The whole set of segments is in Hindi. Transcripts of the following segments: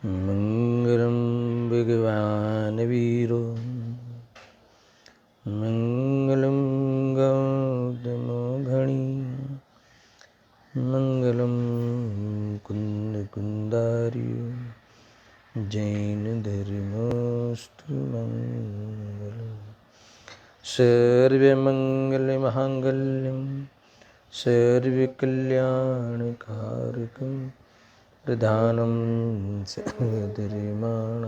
मंगलम भगवान वीरो मंगलम गौतम घणी मंगलम कुंद कुंदार्यो जैन धर्मोस्तु मंगलम सर्वमंगल मांगल्यम सर्वकल्याणकारकम प्रधानं सदरिमाण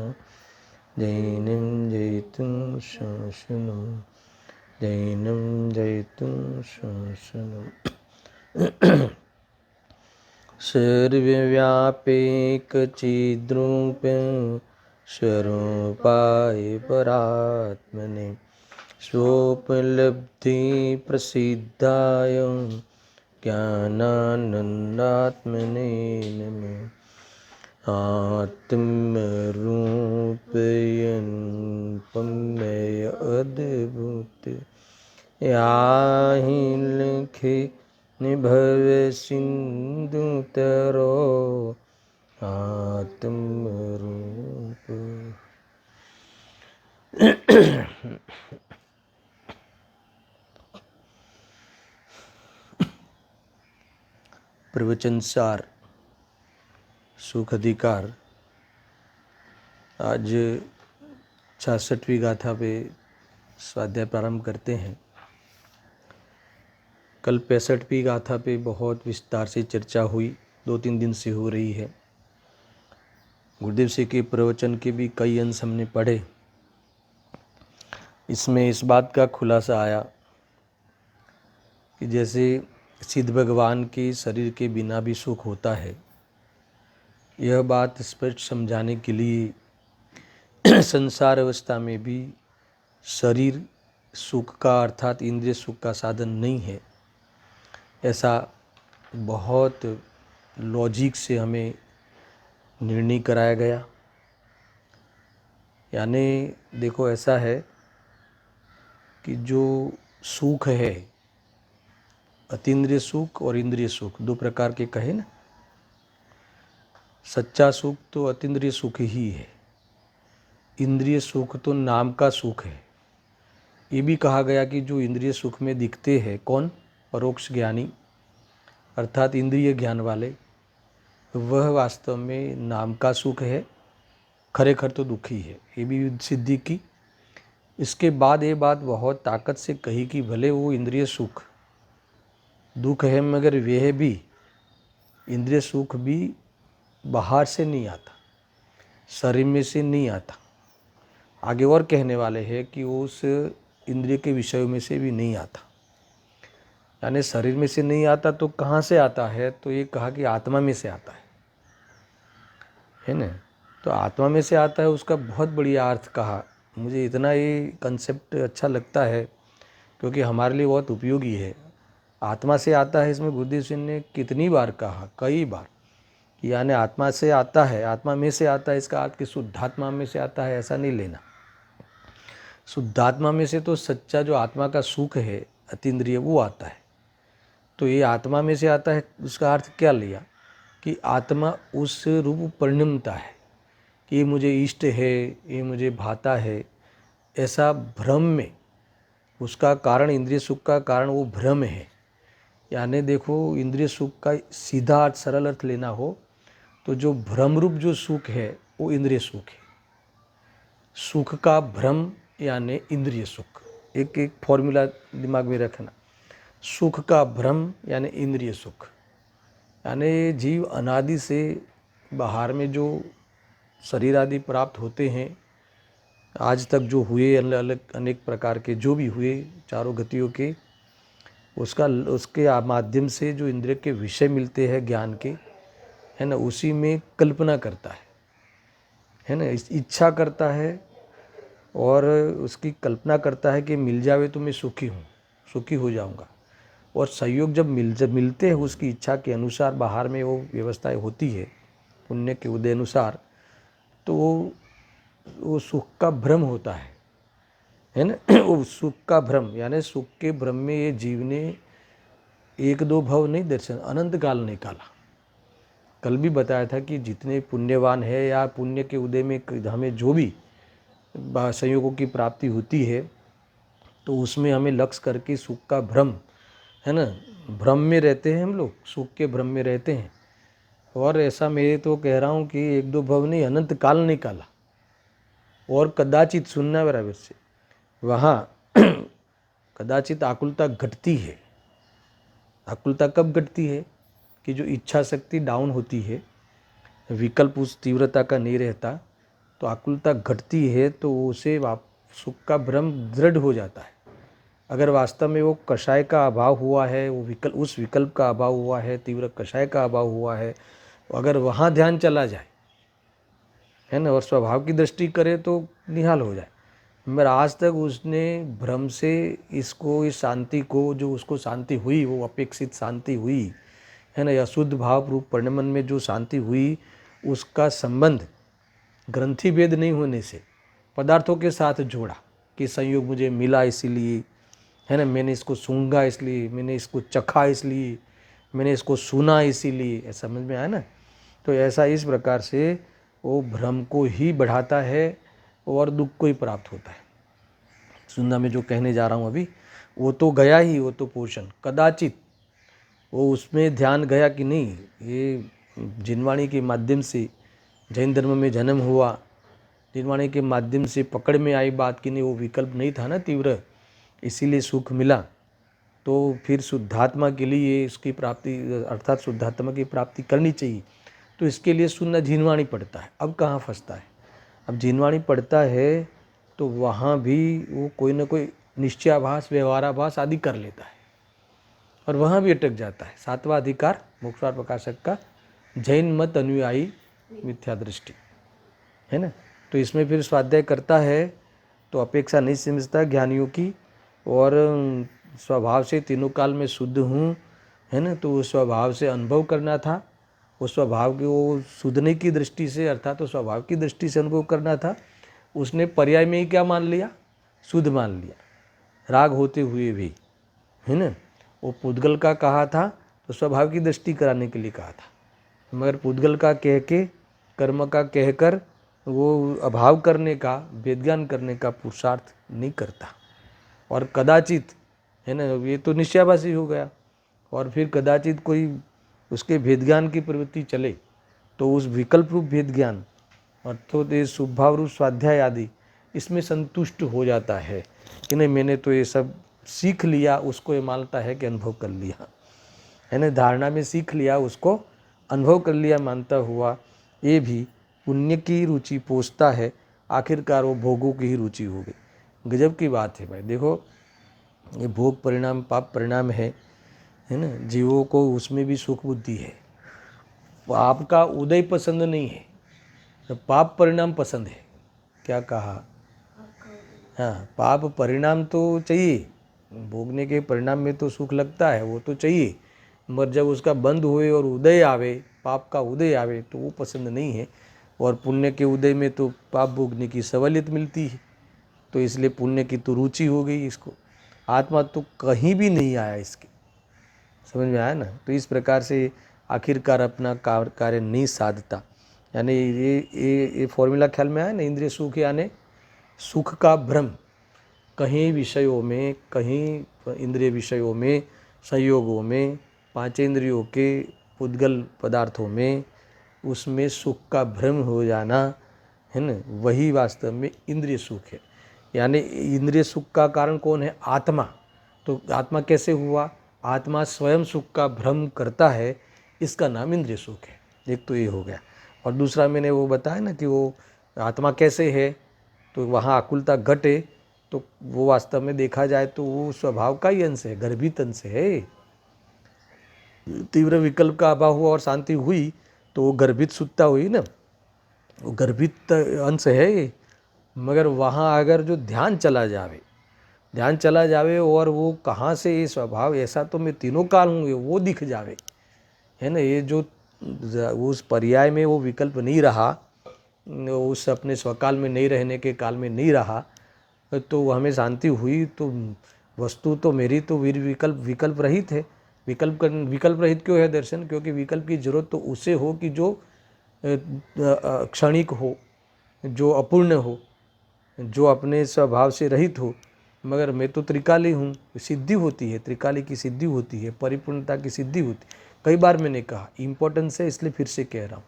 जैनं जयितुं शासनं जैनं जयितुं शासनं सर्वव्यापैकचिद्रूपं स्वरूपाय परात्मने स्वोपलब्धिप्रसिद्धाय ज्ञानानन्दात्मने नमः। आत्मरूपयन् पम्मय अद्भुत याहि लिखे निभव सिंधुतरो आत्मरूप। प्रवचन सार सुख अधिकार। आज 66वीं गाथा पे स्वाध्याय प्रारंभ करते हैं। कल 65वीं गाथा पे बहुत विस्तार से चर्चा हुई, 2-3 दिन से हो रही है। गुरुदेव से के प्रवचन के भी कई अंश हमने पढ़े। इसमें इस बात का खुलासा आया कि जैसे सिद्ध भगवान के शरीर के बिना भी सुख होता है, यह बात स्पष्ट समझाने के लिए संसार अवस्था में भी शरीर सुख का अर्थात इंद्रिय सुख का साधन नहीं है, ऐसा बहुत लॉजिक से हमें निर्णय कराया गया। यानी देखो ऐसा है कि जो सुख है, अतीन्द्रिय सुख और इंद्रिय सुख, 2 प्रकार के कहे ना। सच्चा सुख तो अतीन्द्रिय सुख ही है, इंद्रिय सुख तो नाम का सुख है। ये भी कहा गया कि जो इंद्रिय सुख में दिखते हैं, कौन? परोक्ष ज्ञानी अर्थात इंद्रिय ज्ञान वाले, वह वास्तव में नाम का सुख है, खरेखर तो दुखी है। ये भी सिद्धि की। इसके बाद ये बात बहुत ताकत से कही कि भले वो इंद्रिय सुख दुख है, मगर वह भी इंद्रिय सुख भी बाहर से नहीं आता, शरीर में से नहीं आता। आगे और कहने वाले हैं कि उस इंद्रिय के विषयों में से भी नहीं आता। यानी शरीर में से नहीं आता तो कहाँ से आता है? तो ये कहा कि आत्मा में से आता है ना। तो आत्मा में से आता है, उसका बहुत बढ़िया अर्थ कहा। मुझे इतना ये कंसेप्ट अच्छा लगता है क्योंकि हमारे लिए बहुत उपयोगी है। आत्मा से आता है, इसमें गुरुदेव सिंह ने कितनी बार कहा, कई बार, यानी आत्मा से आता है, आत्मा में से आता है। इसका अर्थ कि शुद्धात्मा में से आता है, ऐसा नहीं लेना। शुद्धात्मा में से तो सच्चा जो आत्मा का सुख है अतीन्द्रिय, वो आता है। तो ये आत्मा में से आता है, उसका अर्थ क्या लिया कि आत्मा उस रूप परिणमता है कि ये मुझे इष्ट है, ये मुझे भाता है, ऐसा भ्रम में उसका कारण, इंद्रिय सुख का कारण वो भ्रम है। यानी देखो, इंद्रिय सुख का सीधा अर्थ, सरल अर्थ लेना हो तो जो भ्रम रूप जो सुख है वो इंद्रिय सुख है। सुख का भ्रम यानी इंद्रिय सुख। एक एक फॉर्मूला दिमाग में रखना। सुख का भ्रम यानी इंद्रिय सुख। यानी जीव अनादि से बाहर में जो शरीर आदि प्राप्त होते हैं, आज तक जो हुए अलग अलग अनेक प्रकार के जो भी हुए चारों गतियों के, उसके माध्यम से जो इंद्रिय के विषय मिलते हैं ज्ञान के, है ना, उसी में कल्पना करता है ना, इच्छा करता है और उसकी कल्पना करता है कि मिल जावे तो मैं सुखी हूँ, सुखी हो जाऊँगा। और सहयोग जब मिलते हैं उसकी इच्छा के अनुसार, बाहर में वो व्यवस्थाएं होती है पुण्य के उदय अनुसार, तो वो सुख का भ्रम होता है ना। वो सुख का भ्रम, यानी सुख के भ्रम में ये जीव ने 1-2 भव नहीं दर्शन, अनंत काल निकाला। कल भी बताया था कि जितने पुण्यवान है या पुण्य के उदय में हमें जो भी संयोगों की प्राप्ति होती है तो उसमें हमें लक्ष्य करके सुख का भ्रम, है ना, भ्रम में रहते हैं हम लोग, सुख के भ्रम में रहते हैं। और ऐसा मैं तो कह रहा हूँ कि एक दो भव नहीं, अनंत काल निकाला और कदाचित सुनना बराबर से वहाँ कदाचित आकुलता घटती है। आकुलता कब घटती है कि जो इच्छा शक्ति डाउन होती है, विकल्प उस तीव्रता का नहीं रहता, तो आकुलता घटती है तो उसे सुख का भ्रम दृढ़ हो जाता है। अगर वास्तव में वो कषाय का अभाव हुआ है, वो उस विकल्प का अभाव हुआ है, तीव्र कषाय का अभाव हुआ है, अगर वहाँ ध्यान चला जाए, है ना, और स्वभाव की दृष्टि करे तो निहाल हो जाए। मगर आज तक उसने भ्रम से इसको, इस शांति को, जो उसको शांति हुई, वो अपेक्षित शांति हुई, है ना, या शुद्ध भाव रूप परिणमन में जो शांति हुई, उसका संबंध ग्रंथि भेद नहीं होने से पदार्थों के साथ जोड़ा कि संयोग मुझे मिला इसीलिए, है ना, मैंने इसको सूंघा इसलिए, मैंने इसको चखा इसलिए, मैंने इसको सुना इसीलिए, समझ में आया ना। तो ऐसा इस प्रकार से वो भ्रम को ही बढ़ाता है और दुख को ही प्राप्त होता है। सुनना में जो कहने जा रहा हूँ अभी, वो तो गया ही, वो तो पोषण कदाचित वो उसमें ध्यान गया कि नहीं, ये जिनवाणी के माध्यम से जैन धर्म में जन्म हुआ, जिनवाणी के माध्यम से पकड़ में आई बात कि नहीं वो विकल्प नहीं था ना तीव्र, इसीलिए सुख मिला। तो फिर शुद्धात्मा के लिए इसकी प्राप्ति, अर्थात शुद्धात्मा की प्राप्ति करनी चाहिए, तो इसके लिए सुनना जिनवाणी पड़ता है। अब कहाँ फंसता है, अब जिनवाणी पढ़ता है तो वहाँ भी वो कोई ना कोई निश्चयाभास, व्यवहाराभास आदि कर लेता है और वहाँ भी अटक जाता है। सातवां अधिकार मोक्षवार प्रकाशक का, जैन मत अनुयायी मिथ्या दृष्टि, है ना। तो इसमें फिर स्वाध्याय करता है तो अपेक्षा नहीं समझता ज्ञानियों की, और स्वभाव से तीनों काल में शुद्ध हूँ, है ना, तो उस स्वभाव से अनुभव करना था, उस स्वभाव की वो शुद्धने की दृष्टि से, अर्थात तो स्वभाव की दृष्टि से अनुभव करना था। उसने पर्याय में ही क्या मान लिया, शुद्ध मान लिया, राग होते हुए भी, है ना। वो पुद्गल का कहा था तो स्वभाव की दृष्टि कराने के लिए कहा था, मगर पुद्गल का कह के, कर्म का कहकर वो अभाव करने का, वेदज्ञान करने का पुरुषार्थ नहीं करता। और कदाचित, है ना, ये तो निश्चयाभासी हो गया, और फिर कदाचित कोई उसके भेदज्ञान की प्रवृत्ति चले तो उस विकल्प रूप भेदज्ञान अर्थात ये शुभभाव रूप स्वाध्याय आदि इसमें संतुष्ट हो जाता है कि नहीं मैंने तो ये सब सीख लिया, उसको ये मानता है कि अनुभव कर लिया, है ना, धारणा में सीख लिया, उसको अनुभव कर लिया मानता हुआ ये भी पुण्य की रुचि पोषता है, आखिरकार वो भोगों की ही रुचि हो गई। गजब की बात है भाई, देखो ये भोग परिणाम पाप परिणाम है ना, जीवों को उसमें भी सुख बुद्धि है। पाप का उदय पसंद नहीं है तो पाप परिणाम पसंद है। क्या कहा, हाँ, पाप परिणाम तो चाहिए, भोगने के परिणाम में तो सुख लगता है, वो तो चाहिए, मगर जब उसका बंद हुए और उदय आवे, पाप का उदय आवे तो वो पसंद नहीं है। और पुण्य के उदय में तो पाप भोगने की सहूलियत मिलती है, तो इसलिए पुण्य की तो रुचि हो गई इसको। आत्मा तो कहीं भी नहीं आया इसके, समझ में आया ना। तो इस प्रकार से आखिरकार अपना कार्य नहीं साधता, यानी ये फॉर्मूला ख्याल में आया ना, इंद्रिय सुख यानी सुख का भ्रम, कहीं विषयों में, कहीं इंद्रिय विषयों में, संयोगों में, पांचेंद्रियों के पुद्गल पदार्थों में, उसमें सुख का भ्रम हो जाना, है ना, वही वास्तव में इंद्रिय सुख है। यानी इंद्रिय सुख का कारण कौन है, आत्मा। तो आत्मा कैसे हुआ, आत्मा स्वयं सुख का भ्रम करता है, इसका नाम इंद्रिय सुख है। एक तो ये हो गया, और दूसरा मैंने वो बताया ना कि वो आत्मा कैसे है, तो वहाँ आकुलता घटे तो वो वास्तव में देखा जाए तो वो स्वभाव का ही अंश है, गर्भित अंश है। तीव्र विकल्प का अभाव हुआ और शांति हुई तो वो गर्भित सुत्ता हुई ना, वो गर्भित अंश है ये। मगर वहाँ अगर जो ध्यान चला जावे और वो कहाँ से ये स्वभाव, ऐसा तो मैं तीनों काल हूँ, वो दिख जावे, है ना, ये जो उस पर्याय में वो विकल्प नहीं रहा, उस अपने स्वकाल में नहीं रहने के काल में नहीं रहा, तो हमें शांति हुई, तो वस्तु तो मेरी तो वीर विकल्प रहित है, विकल्प रहित क्यों है दर्शन? क्योंकि विकल्प की जरूरत तो उसे हो कि जो क्षणिक हो, जो अपूर्ण हो, जो अपने स्वभाव से रहित हो। मगर मैं तो त्रिकाली हूँ, सिद्धि होती है, त्रिकाली की सिद्धि होती है, परिपूर्णता की सिद्धि होती है। कई बार मैंने कहा, इम्पोर्टेंस है इसलिए फिर से कह रहा हूँ।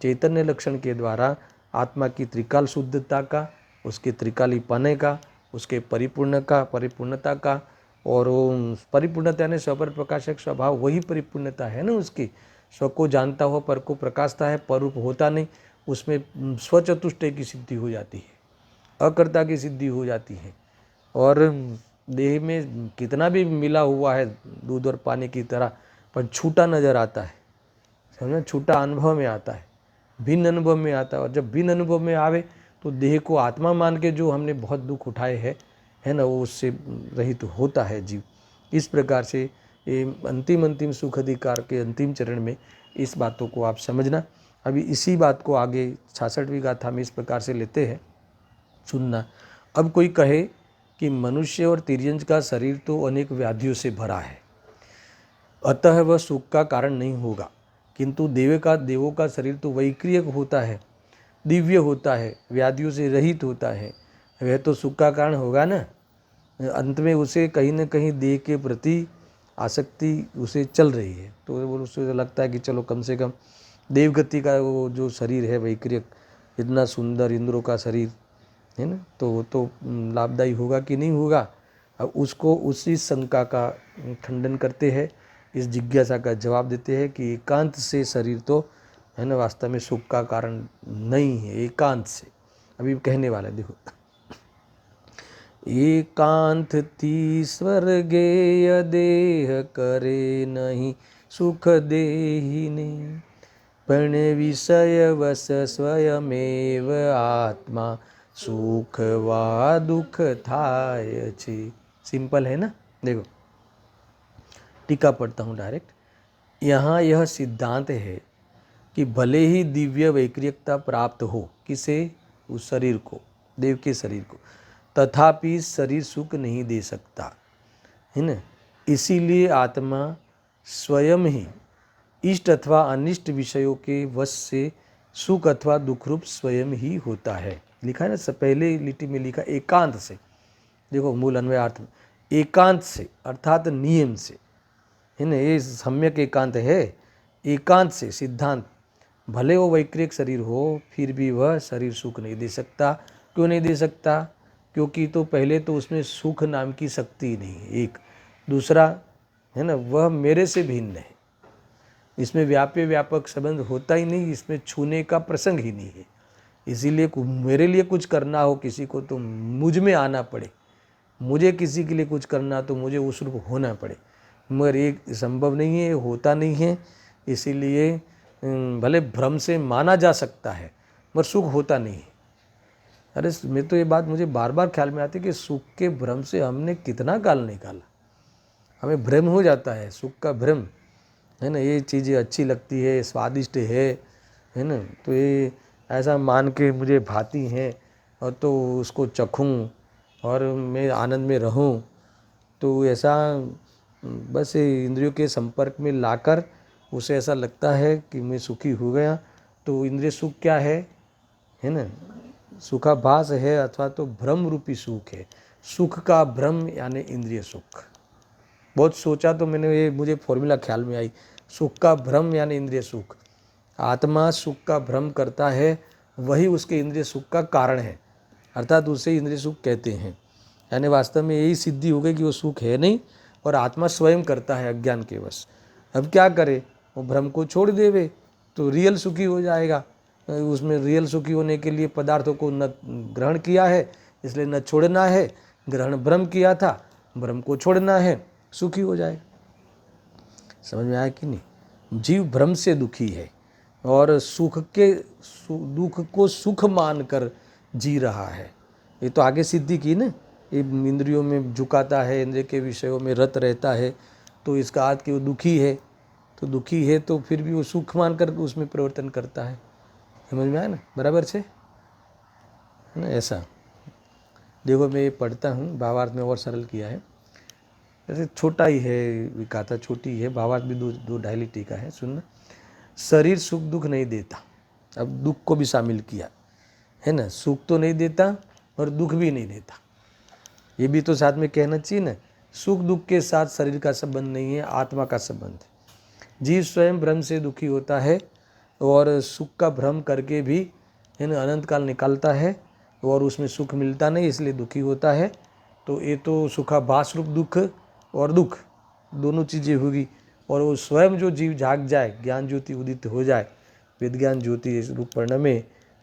चैतन्य लक्षण के द्वारा आत्मा की त्रिकाल शुद्धता का, उसके त्रिकाली पने का, उसके परिपूर्णता का, और वो परिपूर्णता ने स्वपर प्रकाशक स्वभाव, वही परिपूर्णता है ना उसकी। स्व को जानता हो, पर को प्रकाशता है, पर रूप होता नहीं, उसमें स्वचतुष्टय की सिद्धि हो जाती है, अकर्ता की सिद्धि हो जाती है। और देह में कितना भी मिला हुआ है दूध और पानी की तरह, पर छूटा नजर आता है, समझना, छूटा अनुभव में आता है, भिन्न अनुभव में आता है। और जब भिन्न अनुभव में आवे तो देह को आत्मा मान के जो हमने बहुत दुख उठाए है ना, वो उससे रहित होता है जीव। इस प्रकार से ये अंतिम सुख अधिकार के अंतिम चरण में इस बातों को आप समझना। अभी इसी बात को आगे 66वीं गाथा में इस प्रकार से लेते हैं, सुनना। अब कोई कहे कि मनुष्य और तिर्यंज का शरीर तो अनेक व्याधियों से भरा है, अतः वह सुख का कारण नहीं होगा, किंतु देवों का शरीर तो वैक्रिय होता है, दिव्य होता है, व्याधियों से रहित होता है, वह तो सुख का कारण होगा ना। अंत में उसे कहीं न कहीं देह के प्रति आसक्ति उसे चल रही है, तो वो उसे लगता है कि चलो कम से कम देवगति का वो जो शरीर है वैक्रिय, इतना सुंदर इंद्रों का शरीर है ना, तो वो तो लाभदायी होगा कि नहीं होगा। अब उसको उसी शंका का खंडन करते हैं, इस जिज्ञासा का जवाब देते हैं कि एकांत से शरीर तो है ना वास्तव में सुख का कारण नहीं है, एकांत से। अभी कहने वाला है, देखो, एकांत थी स्वर्गेय देह करे नहीं सुख देहिने, पण विषय वश स्वयमेव आत्मा सुख वा दुख थाय छे। सिंपल है ना। देखो, टीका पढ़ता हूँ डायरेक्ट। यहाँ यह सिद्धांत है कि भले ही दिव्य वैक्रियता प्राप्त हो किसे, उस शरीर को, देव के शरीर को, तथापि शरीर सुख नहीं दे सकता है ना। इसीलिए आत्मा स्वयं ही इष्ट अथवा अनिष्ट विषयों के वश से सुख अथवा दुख रूप स्वयं ही होता है। लिखा है ना, पहले लिटि में लिखा एकांत से। देखो मूल अन्वयार्थ में, एकांत से अर्थात नियम से है ना, ये सम्यक एकांत है। एकांत से सिद्धांत, भले वो वैक्रिक शरीर हो फिर भी वह शरीर सुख नहीं दे सकता। क्यों नहीं दे सकता? क्योंकि तो पहले तो उसमें सुख नाम की शक्ति नहीं है, एक। दूसरा है ना, वह मेरे से भिन्न है, इसमें व्यापक संबंध होता ही नहीं, इसमें छूने का प्रसंग ही नहीं है। इसीलिए मेरे लिए कुछ करना हो किसी को तो मुझ में आना पड़े, मुझे किसी के लिए कुछ करना तो मुझे उस रूप होना पड़े, मगर ये संभव नहीं है, होता नहीं है। इसीलिए भले भ्रम से माना जा सकता है मगर सुख होता नहीं है। अरे मैं तो ये बात मुझे बार बार ख्याल में आती है कि सुख के भ्रम से हमने कितना काल निकाला, हमें भ्रम हो जाता है, सुख का भ्रम है ना। ये चीज़ें अच्छी लगती है, स्वादिष्ट है ना, तो ये ऐसा मान के मुझे भाती हैं और तो उसको चखूँ और मैं आनंद में रहूँ, तो ऐसा बस इंद्रियों के संपर्क में लाकर उसे ऐसा लगता है कि मैं सुखी हो गया। तो इंद्रिय सुख क्या है ना, सुखाभास है अथवा तो भ्रम रूपी सुख है। सुख का भ्रम यानी इंद्रिय सुख। बहुत सोचा तो मैंने, ये मुझे फॉर्मूला ख्याल में आई, सुख का भ्रम यानी इंद्रिय सुख। आत्मा सुख का भ्रम करता है, वही उसके इंद्रिय सुख का कारण है, अर्थात उसे इंद्रिय सुख कहते हैं। यानी वास्तव में यही सिद्धि हो गई कि वो सुख है नहीं और आत्मा स्वयं करता है अज्ञान के वश। अब क्या करे, वो भ्रम को छोड़ देवे तो रियल सुखी हो जाएगा। उसमें रियल सुखी होने के लिए पदार्थों को न ग्रहण किया है, इसलिए न छोड़ना है। ग्रहण भ्रम किया था, भ्रम को छोड़ना है, सुखी हो जाए। समझ में आया कि नहीं? जीव भ्रम से दुखी है और दुख को सुख मानकर जी रहा है। ये तो आगे सिद्धि की ना, ये इंद्रियों में झुकाता है, इंद्रिय के विषयों में रत रहता है, तो इसका अर्थ कि वो दुखी है। तो दुखी है तो फिर भी वो सुख मानकर उसमें परिवर्तन करता है। समझ में आया ना, बराबर से है ना। ऐसा देखो, मैं ये पढ़ता हूँ, भावार्थ में और सरल किया है। जैसे छोटा ही है, विकाता छोटी है, भावार्थ भी 2-2.5 का है। सुनना, शरीर सुख दुख नहीं देता, अब दुख को भी शामिल किया है ना, सुख तो नहीं देता और दुख भी नहीं देता, ये भी तो साथ में कहना चाहिए ना। सुख दुख के साथ शरीर का संबंध नहीं है, आत्मा का संबंध है। जीव स्वयं भ्रम से दुखी होता है और सुख का भ्रम करके भी है ना अनंत काल निकालता है और उसमें सुख मिलता नहीं, इसलिए दुखी होता है। तो ये तो सुखाभास रूप दुख और दुख दोनों चीज़ें होगी। और वो स्वयं जो जीव जाग जाए, ज्ञान ज्योति उदित हो जाए, विज्ञान ज्योति रूप परिणमे,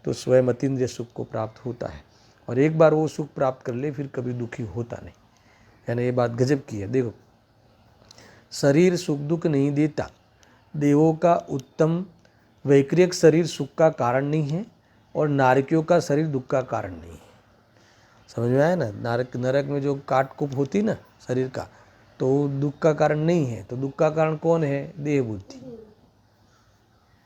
तो स्वयं अतीन्द्रिय सुख को प्राप्त होता है। और एक बार वो सुख प्राप्त कर ले फिर कभी दुखी होता नहीं, है ना। ये बात गजब की है। देखो, शरीर सुख दुख नहीं देता, देवों का उत्तम वैक्रियक शरीर सुख का कारण नहीं है और नारकियों का शरीर दुख का कारण नहीं है। समझ में आया ना। नरक में जो काट कुप होती ना शरीर का, तो दुख का कारण नहीं है। तो दुख का कारण कौन है? देह बुद्धि।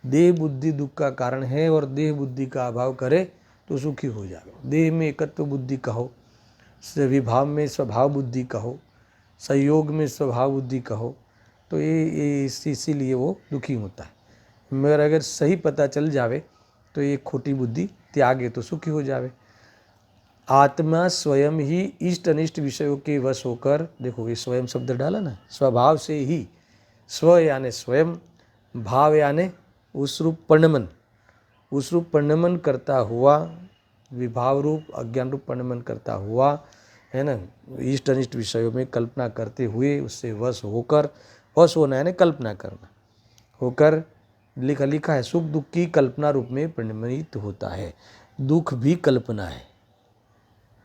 देह बुद्धि दुख का कारण है और देह बुद्धि का अभाव करे तो सुखी हो जाए। देह में एकत्व बुद्धि कहो, विभाव में स्वभाव बुद्धि कहो, संयोग में स्वभाव बुद्धि कहो, तो ये इसीलिए वो दुखी होता है। मगर अगर सही पता चल जावे तो ये खोटी बुद्धि त्यागे तो सुखी हो जावे। आत्मा स्वयं ही इष्ट अनिष्ट विषयों के वश होकर, देखो ये स्वयं शब्द डाला ना, स्वभाव से ही, स्व यानी स्वयं, भाव यानी उस रूप परिणमन, उस रूप परिणमन करता हुआ, विभाव रूप अज्ञान रूप परिणमन करता हुआ, है ना, इष्ट अनिष्ट विषयों में कल्पना करते हुए उससे वश होकर, वश होना यानी कल्पना करना, होकर लिखा है सुख दुख की कल्पना रूप में परिणमित होता है। दुख भी कल्पना है,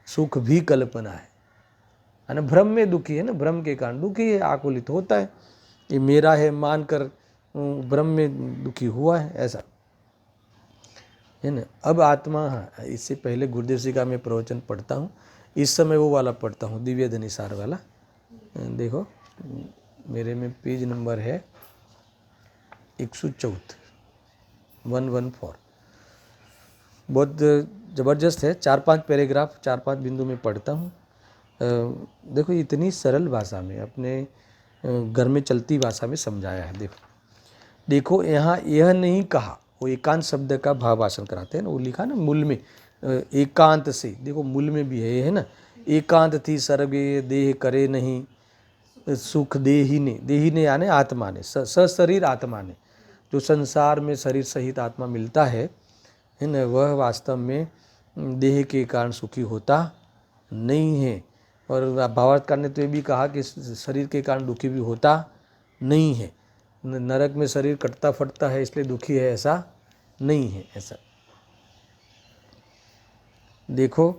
सुख भी कल्पना है ना। भ्रम में दुखी है ना, भ्रम के कारण दुखी है, आकुलित होता है, ये मेरा है मानकर भ्रम में दुखी हुआ है, ऐसा है ना। अब आत्मा, हाँ, इससे पहले गुरुदेव जी का मैं प्रवचन पढ़ता हूँ, इस समय वो वाला पढ़ता हूँ, दिव्य धनिसार वाला। देखो मेरे में पेज नंबर है 114, 114। बहुत ज़बरदस्त है, 4-5 पैराग्राफ, 4-5 बिंदु में पढ़ता हूँ। देखो इतनी सरल भाषा में, अपने घर में चलती भाषा में समझाया है। देखो यहाँ यह नहीं कहा, वो एकांत शब्द का भाव भाषण कराते हैं ना, वो लिखा ना मूल में, एकांत से, देखो मूल में भी है ना, एकांत थी सर्वे देह करे नहीं, सुख देही ने यानी आत्मा ने, सशरीर आत्मा ने, जो संसार में शरीर सहित आत्मा मिलता है ना, वह वास्तव में देह के कारण सुखी होता नहीं है। और भावार्थकार ने तो ये भी कहा कि शरीर के कारण दुखी भी होता नहीं है। नरक में शरीर कटता फटता है इसलिए दुखी है, ऐसा नहीं है। ऐसा देखो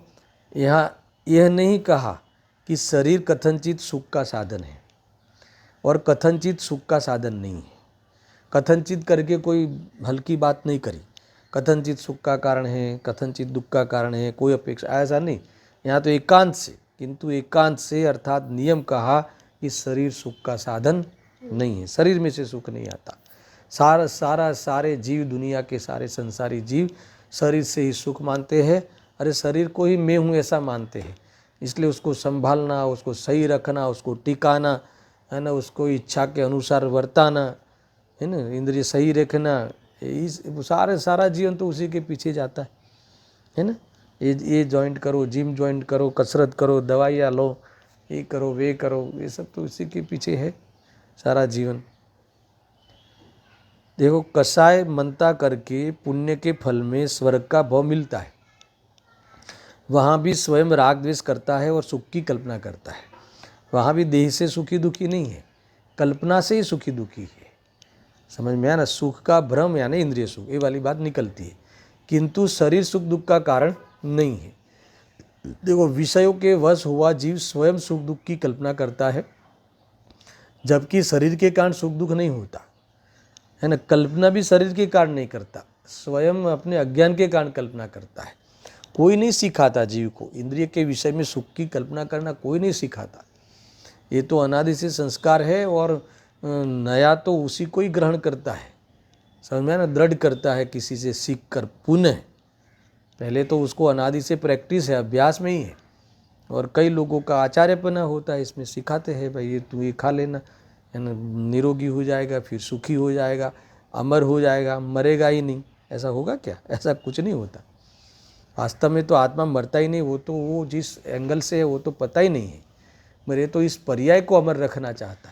यहाँ यह नहीं कहा कि शरीर कथनचित सुख का साधन है और कथनचित सुख का साधन नहीं है। कथनचित करके कोई हल्की बात नहीं करी, कथनचित सुख का कारण है, कथनचित दुख का कारण है, कोई अपेक्षा, ऐसा नहीं। यहाँ तो एकांत से, किंतु एकांत से अर्थात नियम कहा कि शरीर सुख का साधन नहीं है, शरीर में से सुख नहीं आता। सारे जीव, दुनिया के सारे संसारी जीव शरीर से ही सुख मानते हैं। अरे शरीर को ही मैं हूँ ऐसा मानते हैं, इसलिए उसको संभालना, उसको सही रखना, उसको टिकाना, है ना, उसको इच्छा के अनुसार वर्ताना, है ना, इंद्रिय सही रखना, इस सारा जीवन तो उसी के पीछे जाता है ना। ये जॉइंट करो, जिम जॉइंट करो, कसरत करो, दवाइयाँ लो, ये करो वे करो, ये सब तो उसी के पीछे है सारा जीवन। देखो कसाय मनता करके पुण्य के फल में स्वर्ग का भाव मिलता है, वहाँ भी स्वयं राग द्वेष करता है और सुख की कल्पना करता है। वहाँ भी देह से सुखी दुखी नहीं है, कल्पना से ही सुखी दुखी है। समझ में आया ना। सुख का भ्रम यानी इंद्रिय सुख, ये वाली बात निकलती है, किंतु शरीर सुख दुख का कारण नहीं है। देखो विषयों के वश हुआ जीव स्वयं सुख दुख की कल्पना करता है, जबकि शरीर के कारण सुख दुख नहीं होता है ना। कल्पना भी शरीर के कारण नहीं करता, स्वयं अपने अज्ञान के कारण कल्पना करता है। कोई नहीं सिखाता जीव को इंद्रिय के विषय में सुख की कल्पना करना, कोई नहीं सिखाता। ये तो अनादि से संस्कार है और नया तो उसी को ही ग्रहण करता है, समझ में ना, दृढ़ करता है किसी से सीख कर पुनः। पहले तो उसको अनादि से प्रैक्टिस है, अभ्यास में ही है और कई लोगों का आचार्यपना होता है, इसमें सिखाते हैं भाई ये तू ये खा लेना, है ना, निरोगी हो जाएगा, फिर सुखी हो जाएगा, अमर हो जाएगा, मरेगा ही नहीं। ऐसा होगा क्या? ऐसा कुछ नहीं होता। वास्तव में तो आत्मा मरता ही नहीं, वो तो वो जिस एंगल से है वो तो पता ही नहीं है, मरे तो इस पर्याय को अमर रखना चाहता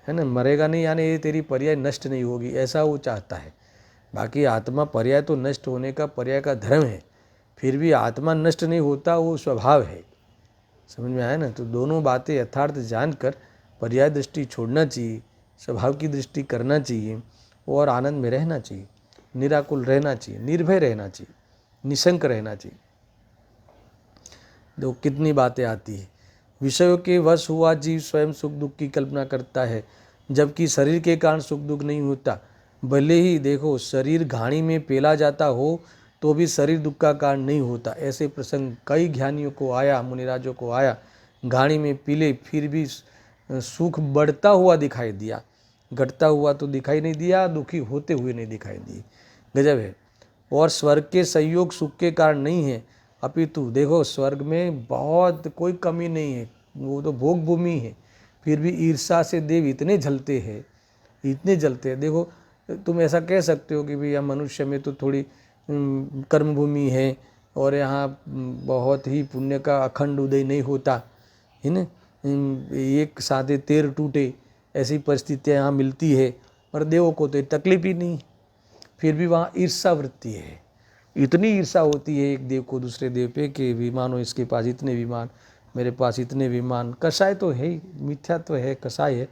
है ना। मरेगा नहीं यानी ये तेरी पर्याय नष्ट नहीं होगी, ऐसा वो चाहता है। बाकी आत्मा पर्याय तो नष्ट होने का पर्याय का धर्म है, फिर भी आत्मा नष्ट नहीं होता, वो स्वभाव है। समझ में आया ना? तो दोनों बातें यथार्थ जानकर पर्याय दृष्टि छोड़ना चाहिए, स्वभाव की दृष्टि करना चाहिए और आनंद में रहना चाहिए, निराकुल रहना चाहिए, निर्भय रहना चाहिए, निशंक रहना चाहिए। देखो कितनी बातें आती है। विषयों के वश हुआ जीव स्वयं सुख दुख की कल्पना करता है, जबकि शरीर के कारण सुख दुख नहीं होता। भले ही देखो शरीर घाणी में पेला जाता हो तो भी शरीर दुख का कारण नहीं होता। ऐसे प्रसंग कई ज्ञानियों को आया, मुनिराजों को आया, घाणी में पीले फिर भी सुख बढ़ता हुआ दिखाई दिया, घटता हुआ तो दिखाई नहीं दिया, दुखी होते हुए नहीं दिखाई दिए। गजब है। और स्वर्ग के संयोग सुख के कारण नहीं है, अपितु देखो स्वर्ग में बहुत कोई कमी नहीं है, वो तो भोग भूमि है, फिर भी ईर्षा से देव इतने जलते हैं, इतने जलते हैं। देखो तुम ऐसा कह सकते हो कि भैया मनुष्य में तो थोड़ी कर्म भूमि है और यहाँ बहुत ही पुण्य का अखंड उदय नहीं होता है ना, एक साधे तेर टूटे, ऐसी परिस्थितियाँ यहाँ मिलती है, और देवों को तो तकलीफ ही नहीं, फिर भी वहाँ ईर्षा वृत्ति है। इतनी ईर्षा होती है एक देव को दूसरे देव पे कि विमान हो, इसके पास इतने विमान, मेरे पास इतने विमान। कषाय तो है ही, मिथ्यात्व है, कषाय है।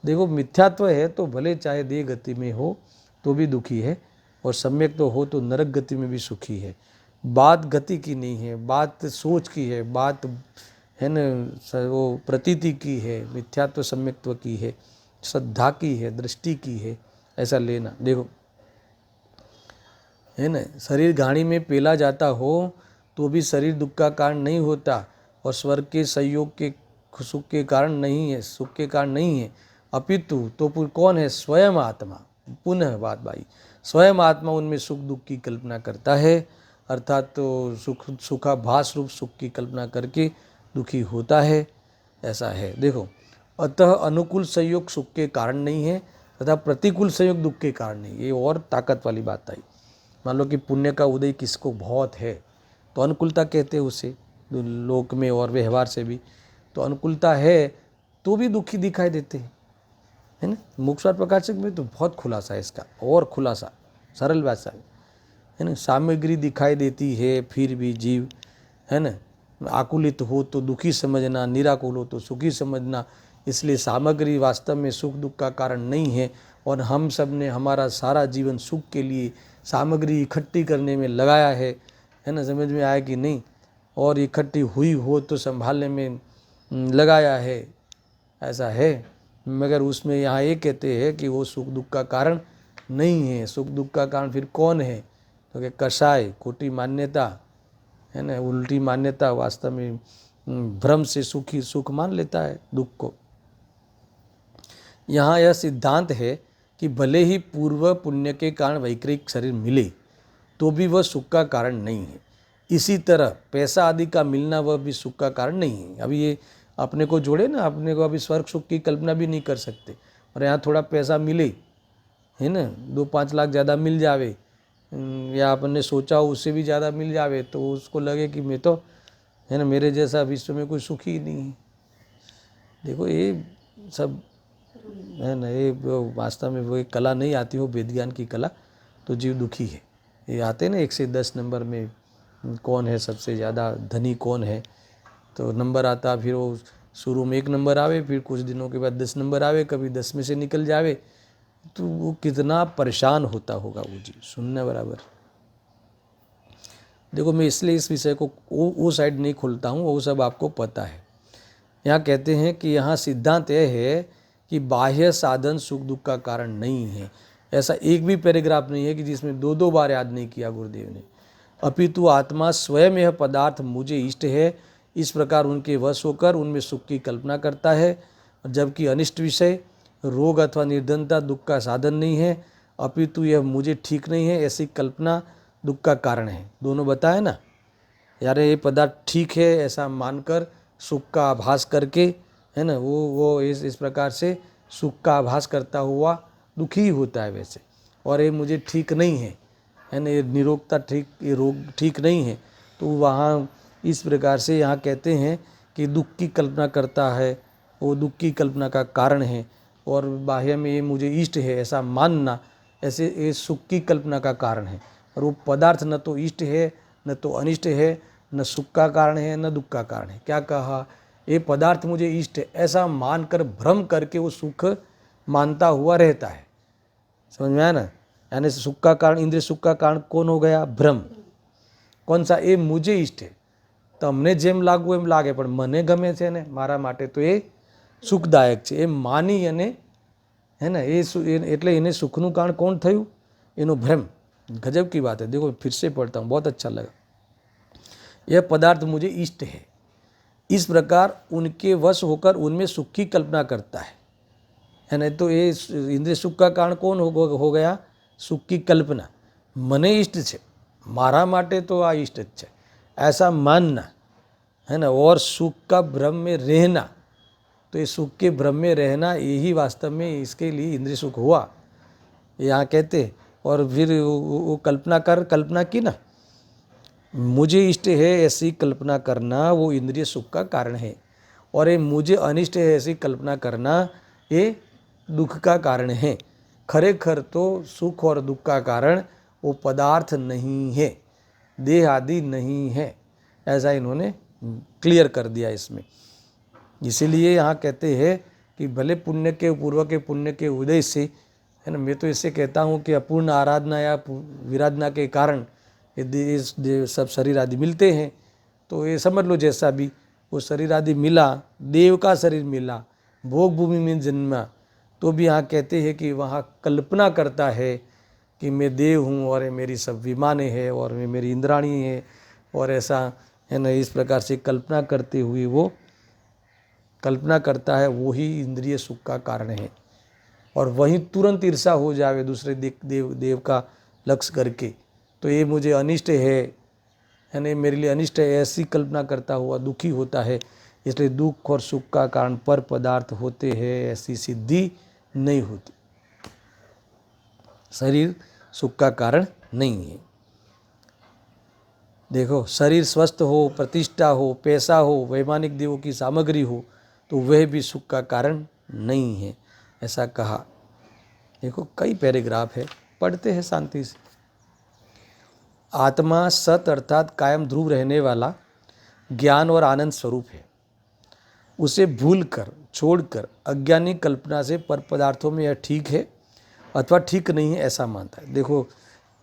देखो मिथ्यात्व है तो भले चाहे देह गति में हो तो भी दुखी है, और सम्यक तो हो तो नरक गति में भी सुखी है। बात गति की नहीं है, बात सोच की है, बात है न वो प्रतीति की है, मिथ्यात्व सम्यक्त्व की है, श्रद्धा की है, दृष्टि की है, ऐसा लेना। देखो है ना, शरीर घाणी में पेला जाता हो तो भी शरीर दुख का कारण नहीं होता, और स्वर्ग के संयोग के सुख के कारण नहीं है, सुख के कारण नहीं है, अपितु तो कौन है? स्वयं आत्मा। पुनः बात भाई, स्वयं आत्मा उनमें सुख दुख की कल्पना करता है, अर्थात तो सुखाभास रूप सुख की कल्पना करके दुखी होता है, ऐसा है। देखो अतः अनुकूल संयोग सुख के कारण नहीं है तथा प्रतिकूल संयोग दुख के कारण नहीं। ये और ताकत वाली बात आई। मान लो कि पुण्य का उदय किसको बहुत है तो अनुकूलता कहते हैं उसे, लोक में और व्यवहार से भी। तो अनुकूलता है तो भी दुखी दिखाई देते हैं, है ना। मुक्तस्वर प्रकाशक में तो बहुत खुलासा है इसका, और खुलासा, सरल भाषा है ना। सामग्री दिखाई देती है फिर भी जीव, है ना, आकुलित हो तो दुखी समझना, निराकुल हो तो सुखी समझना। इसलिए सामग्री वास्तव में सुख दुख का कारण नहीं है, और हम सब ने हमारा सारा जीवन सुख के लिए सामग्री इकट्ठी करने में लगाया है ना। समझ में आया कि नहीं? और इकट्ठी हुई हो तो संभालने में लगाया है, ऐसा है। मगर उसमें यहाँ ये कहते हैं कि वो सुख दुख का कारण नहीं है। सुख दुख का कारण फिर कौन है? तो कि कषाय, खोटी मान्यता, है ना, उल्टी मान्यता, वास्तव में भ्रम से सुखी सुख मान लेता है दुख को। यहाँ यह सिद्धांत है कि भले ही पूर्व पुण्य के कारण वैकृतिक शरीर मिले तो भी वह सुख का कारण नहीं है। इसी तरह पैसा आदि का मिलना वह भी सुख का कारण नहीं है। अभी ये अपने को जोड़े ना, अपने को अभी स्वर्ग सुख की कल्पना भी नहीं कर सकते, और यहाँ थोड़ा पैसा मिले, है ना, 2-5 लाख ज़्यादा मिल जावे, या अपन ने सोचा उससे भी ज़्यादा मिल जावे, तो उसको लगे कि मैं तो, है ना, मेरे जैसा विश्व में कोई सुखी ही नहीं है। देखो ये सब है ना, ये वास्तव में वो एक कला नहीं आती हो, वेद ज्ञान की कला, तो जीव दुखी है। ये आते ना 1 से 10 नंबर में कौन है सबसे ज़्यादा धनी, कौन है, तो नंबर आता, फिर वो शुरू में 1 नंबर आवे, फिर कुछ दिनों के बाद 10 नंबर आवे, कभी 10 में से निकल जावे, तो वो कितना परेशान होता होगा वो जीव, सुनने बराबर। देखो मैं इसलिए इस विषय को वो साइड नहीं खोलता हूँ, वो सब आपको पता है। यहाँ कहते हैं कि यहाँ सिद्धांत यह है कि बाह्य साधन सुख दुख का कारण नहीं है। ऐसा एक भी पैराग्राफ नहीं है कि जिसमें 2-2 बार याद नहीं किया गुरुदेव ने। अपितु आत्मा स्वयं यह पदार्थ मुझे इष्ट है, इस प्रकार उनके वश होकर उनमें सुख की कल्पना करता है, जबकि अनिष्ट विषय रोग अथवा निर्धनता दुख का साधन नहीं है, अपितु यह मुझे ठीक नहीं है, ऐसी कल्पना दुख का कारण है। दोनों बताए ना। यार ये पदार्थ ठीक है ऐसा मानकर सुख का आभास करके, है ना, वो इस प्रकार से सुख का आभास करता हुआ दुखी होता है वैसे। और ये मुझे ठीक नहीं है ना, ये निरोगता ठीक, ये रोग ठीक नहीं है। तो वहाँ इस प्रकार से यहाँ कहते हैं कि दुख की कल्पना करता है, वो दुख की कल्पना का कारण है। और बाह्य में ये मुझे इष्ट है ऐसा मानना, ऐसे ये सुख की कल्पना का कारण है। और वो पदार्थ न तो इष्ट है न तो अनिष्ट है, न सुख का कारण है न दुख का कारण है। क्या कहा, ये पदार्थ मुझे इष्ट है ऐसा मानकर भ्रम करके वो सुख मानता हुआ रहता है। समझ में आया ना। यानी सुख का कारण, इंद्रिय सुख का कारण कौन हो गया, भ्रम। कौन सा, ये मुझे इष्ट है, તમને જેમ લાગવું એમ લાગે પણ મને ગમે છે ને મારા માટે તો એ સુખદાયક છે, એ માની અને है ना એટલે એને સુખનું કારણ કોણ થયું, એનો ભ્રમ। गजब की बात है। देखो फिर से पढ़ता हूँ, बहुत अच्छा लगा। यह पदार्थ मुझे इष्ट है इस प्रकार उनके वश होकर उनमें सुख की कल्पना करता है ना। तो ये इंद्रिय सुख का कारण कौन हो गया, सुख की कल्पना। મને इष्ट છે, મારા માટે તો આ इष्ट જ છે ऐसा मानना, है ना। और सुख का भ्रम में रहना, तो ये सुख के भ्रम में रहना यही वास्तव में इसके लिए इंद्रिय सुख हुआ, यहाँ कहते। और फिर वो कल्पना की ना, मुझे इष्ट है ऐसी कल्पना करना वो इंद्रिय सुख का कारण है, और ये मुझे अनिष्ट है ऐसी कल्पना करना ये दुख का कारण है। खरेखर तो सुख और दुख का कारण वो पदार्थ नहीं है, देह आदि नहीं है, ऐसा इन्होंने क्लियर कर दिया इसमें। इसीलिए यहाँ कहते हैं कि भले पुण्य के पूर्व के पुण्य के उदय से, है ना, मैं तो इससे कहता हूँ कि अपूर्ण आराधना या विराधना के कारण ये सब शरीर आदि मिलते हैं। तो ये समझ लो जैसा भी वो शरीर आदि मिला, देव का शरीर मिला, भोग भूमि में जन्मा, तो भी यहाँ कहते हैं कि वहाँ कल्पना करता है कि मैं देव हूँ और ये मेरी सब विमानें हैं और मैं मेरी इंद्राणी है, और ऐसा, है ना, इस प्रकार से कल्पना करते हुए वो कल्पना करता है, वही इंद्रिय सुख का कारण है। और वहीं तुरंत ईर्षा हो जावे दूसरे देव का लक्ष्य करके, तो ये मुझे अनिष्ट है ना, मेरे लिए अनिष्ट है ऐसी कल्पना करता हुआ दुखी होता है। इसलिए दुख और सुख का कारण पर पदार्थ होते हैं ऐसी सिद्धि नहीं होती। शरीर सुख का कारण नहीं है। देखो, शरीर स्वस्थ हो, प्रतिष्ठा हो, पैसा हो, वैमानिक देवों की सामग्री हो, तो वह भी सुख का कारण नहीं है, ऐसा कहा। देखो कई पैराग्राफ है, पढ़ते हैं शांति से। आत्मा सत अर्थात कायम ध्रुव रहने वाला ज्ञान और आनंद स्वरूप है। उसे भूल कर, छोड़कर अज्ञानी कल्पना से पर पदार्थों में यह ठीक है अथवा ठीक नहीं है ऐसा मानता है। देखो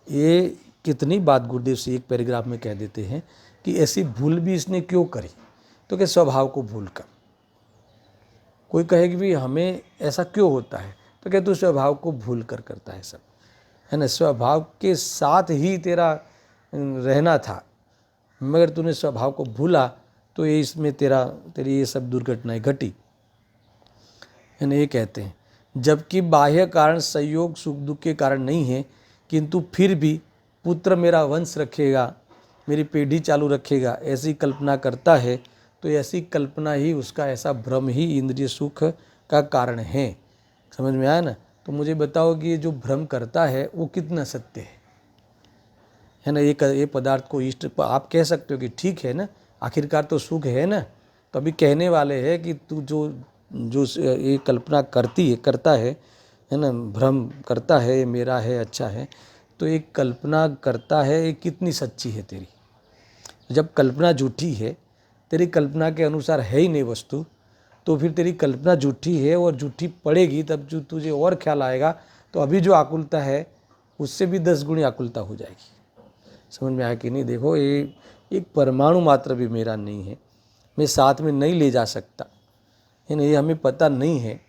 ये कितनी बात गुरुदेव से एक पैराग्राफ में कह देते हैं कि ऐसी भूल भी इसने क्यों करी, तो कि स्वभाव को भूल कर। कोई कहे कि भी हमें ऐसा क्यों होता है, तो क्या तू स्वभाव को भूल कर करता है सब, है ना। स्वभाव के साथ ही तेरा रहना था, मगर तूने स्वभाव को भूला तो ये इसमें तेरी ये सब दुर्घटनाएं घटी, है ना। ये कहते हैं जबकि बाह्य कारण संयोग सुख दुख के कारण नहीं है, किंतु फिर भी पुत्र मेरा वंश रखेगा, मेरी पीढ़ी चालू रखेगा ऐसी कल्पना करता है, तो ऐसी कल्पना ही उसका ऐसा भ्रम ही इंद्रिय सुख का कारण है। समझ में आया ना। तो मुझे बताओ कि ये जो भ्रम करता है वो कितना सत्य है ना। ये पदार्थ को इष्ट आप कह सकते हो कि ठीक है ना, आखिरकार तो सुख है ना। तो अभी कहने वाले हैं कि तू जो ये कल्पना करता है ना, भ्रम करता है ये मेरा है अच्छा है, तो एक कल्पना करता है ये कितनी सच्ची है तेरी। जब कल्पना झूठी है, तेरी कल्पना के अनुसार है ही नहीं वस्तु, तो फिर तेरी कल्पना झूठी है और झूठी पड़ेगी, तब जो तुझे और ख्याल आएगा, तो अभी जो आकुलता है उससे भी 10 गुणी आकुलता हो जाएगी। समझ में आया कि नहीं। देखो ये एक परमाणु मात्र भी मेरा नहीं है, मैं साथ में नहीं ले जा सकता, है ना, ये हमें पता नहीं है।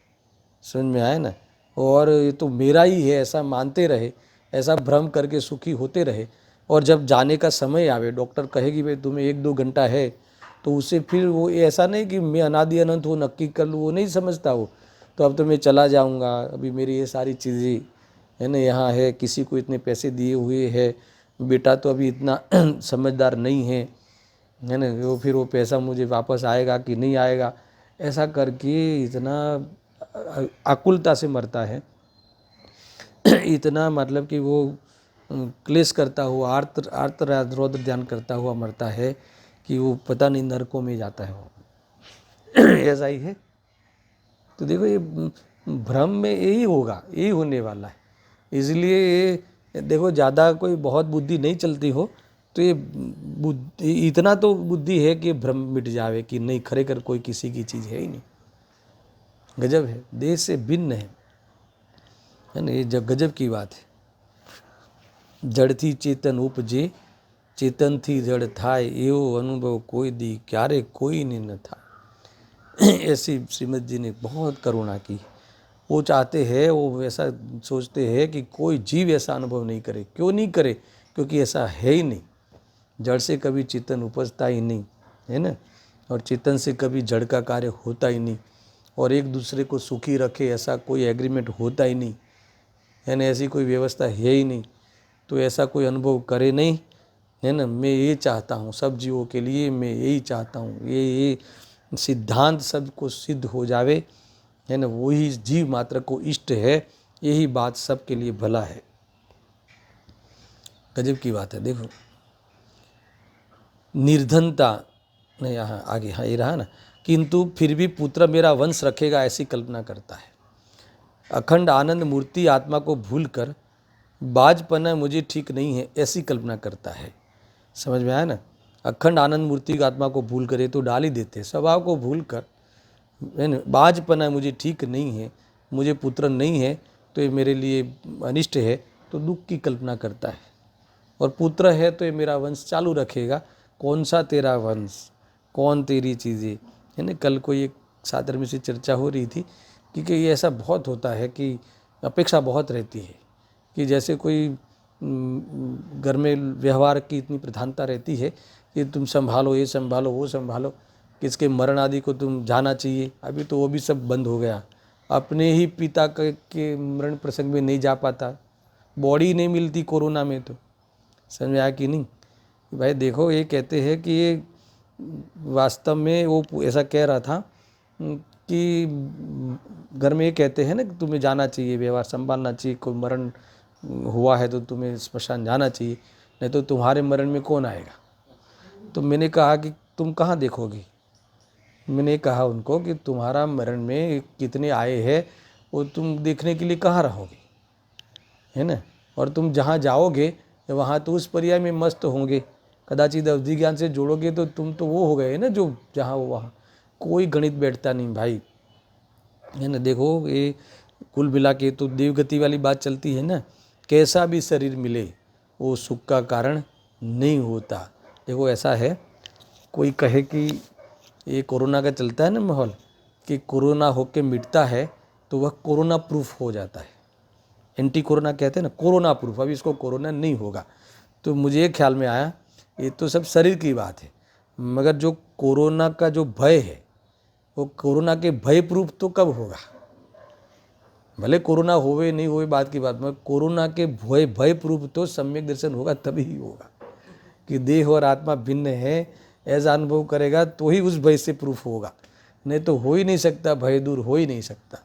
समझ में आया ना। और ये तो मेरा ही है ऐसा मानते रहे, ऐसा भ्रम करके सुखी होते रहे, और जब जाने का समय आवे, डॉक्टर कहेगी भाई तुम्हें 1-2 घंटा है, तो उसे फिर वो ऐसा नहीं कि मैं अनादि अनंत वो नक्की कर लूँ, वो नहीं समझता वो, तो अब तो मैं चला जाऊँगा, अभी मेरी ये सारी चीज़ें, है ना, यहाँ है, किसी को इतने पैसे दिए हुए है, बेटा तो अभी इतना समझदार नहीं है, है ना, वो फिर वो पैसा मुझे वापस आएगा कि नहीं आएगा, ऐसा करके इतना आकुलता से मरता है, इतना मतलब कि वो क्लेश करता हुआ आर्त आर्त रौद्र ध्यान करता हुआ मरता है कि वो पता नहीं नरकों में जाता है वो। ऐसा ही है। तो देखो ये भ्रम में यही होगा, यही होने वाला है। इसलिए ये देखो ज़्यादा कोई बहुत बुद्धि नहीं चलती हो तो ये बुद्धि इतना तो बुद्धि है कि भ्रम मिट जावे कि नहीं खरेखर कोई किसी की चीज़ है ही नहीं। गजब है, देश से भिन्न है ना, ये गजब की बात है। जड़थी चेतन उपजे, चेतन थी जड़ थाय, एवो अनुभव कोई दी क्यारे कोई ने न था। ऐसी श्रीमद जी ने बहुत करुणा की। वो चाहते हैं, वो ऐसा सोचते हैं कि कोई जीव ऐसा अनुभव नहीं करे। क्यों नहीं करे? क्योंकि ऐसा है ही नहीं। जड़ से कभी चेतन उपजता ही नहीं, है ना, और चेतन से कभी जड़ का कार्य होता ही नहीं, और एक दूसरे को सुखी रखे ऐसा कोई एग्रीमेंट होता ही नहीं, है ना, ऐसी कोई व्यवस्था है ही नहीं। तो ऐसा कोई अनुभव करे नहीं, है ना। मैं ये चाहता हूँ सब जीवों के लिए, मैं यही चाहता हूँ, ये सिद्धांत सबको सिद्ध हो जावे, है ना, वही जीव मात्र को इष्ट है, यही बात सबके लिए भला है। गजब की बात है। देखो निर्धनता नहीं, यहाँ आगे हाँ ये रहा ना, किंतु फिर भी पुत्र मेरा वंश रखेगा ऐसी कल्पना करता है। अखंड आनंद मूर्ति आत्मा को भूल कर बाजपना मुझे ठीक नहीं है ऐसी कल्पना करता है। समझ में आया ना? अखंड आनंद मूर्ति की आत्मा को भूल कर, ये तो डाल ही देते, स्वभाव को भूल कर, है ना, बाजपना मुझे ठीक नहीं है, मुझे पुत्र नहीं है तो ये मेरे लिए अनिष्ट है, तो दुख की कल्पना करता है। और पुत्र है तो ये मेरा वंश चालू रखेगा। कौन सा तेरा वंश, कौन तेरी चीज़ें, है ना। कल कोई एक सादर में से चर्चा हो रही थी क्योंकि ये ऐसा बहुत होता है कि अपेक्षा बहुत रहती है कि जैसे कोई घर में व्यवहार की इतनी प्रधानता रहती है कि तुम संभालो, ये संभालो, वो संभालो, किसके मरण आदि को तुम जाना चाहिए। अभी तो वो भी सब बंद हो गया। अपने ही पिता के मरण प्रसंग में नहीं जा पाता, बॉडी नहीं मिलती कोरोना में। तो समझ में आया कि नहीं? भाई देखो, ये कहते हैं कि ये वास्तव में वो ऐसा कह रहा था कि घर में ये कहते हैं ना कि तुम्हें जाना चाहिए, व्यवहार संभालना चाहिए, कोई मरण हुआ है तो तुम्हें स्मशान जाना चाहिए, नहीं तो तुम्हारे मरण में कौन आएगा। तो मैंने कहा कि तुम कहाँ देखोगे। मैंने कहा उनको कि तुम्हारा मरण में कितने आए हैं वो तुम देखने के लिए कहाँ रहोगे, है ना। और तुम जहाँ जाओगे वहाँ तो उस पर्याय में मस्त होंगे। कदाचित अवधि ज्ञान से जोड़ोगे तो तुम तो वो हो गए ना जो जहाँ वो वहाँ। कोई गणित बैठता नहीं भाई, है ना। देखो ये कुल मिला के तो देवगति वाली बात चलती है ना, कैसा भी शरीर मिले वो सुख का कारण नहीं होता। देखो ऐसा है, कोई कहे कि ये कोरोना का चलता है ना माहौल कि कोरोना होके मिटता है तो वह कोरोना प्रूफ हो जाता है। एंटी कोरोना कहते हैं ना, कोरोना प्रूफ, अभी इसको कोरोना नहीं होगा। तो मुझे ये ख्याल में आया ये तो सब शरीर की बात है, मगर जो कोरोना का जो भय है वो कोरोना के भय प्रूफ तो कब होगा। भले कोरोना होवे नहीं होवे बात की बात, मगर कोरोना के भय प्रूफ तो सम्यक दर्शन होगा, तभी ही होगा कि देह और आत्मा भिन्न है, ऐसा अनुभव करेगा तो ही उस भय से प्रूफ होगा, नहीं तो हो ही नहीं सकता, भय दूर हो ही नहीं सकता,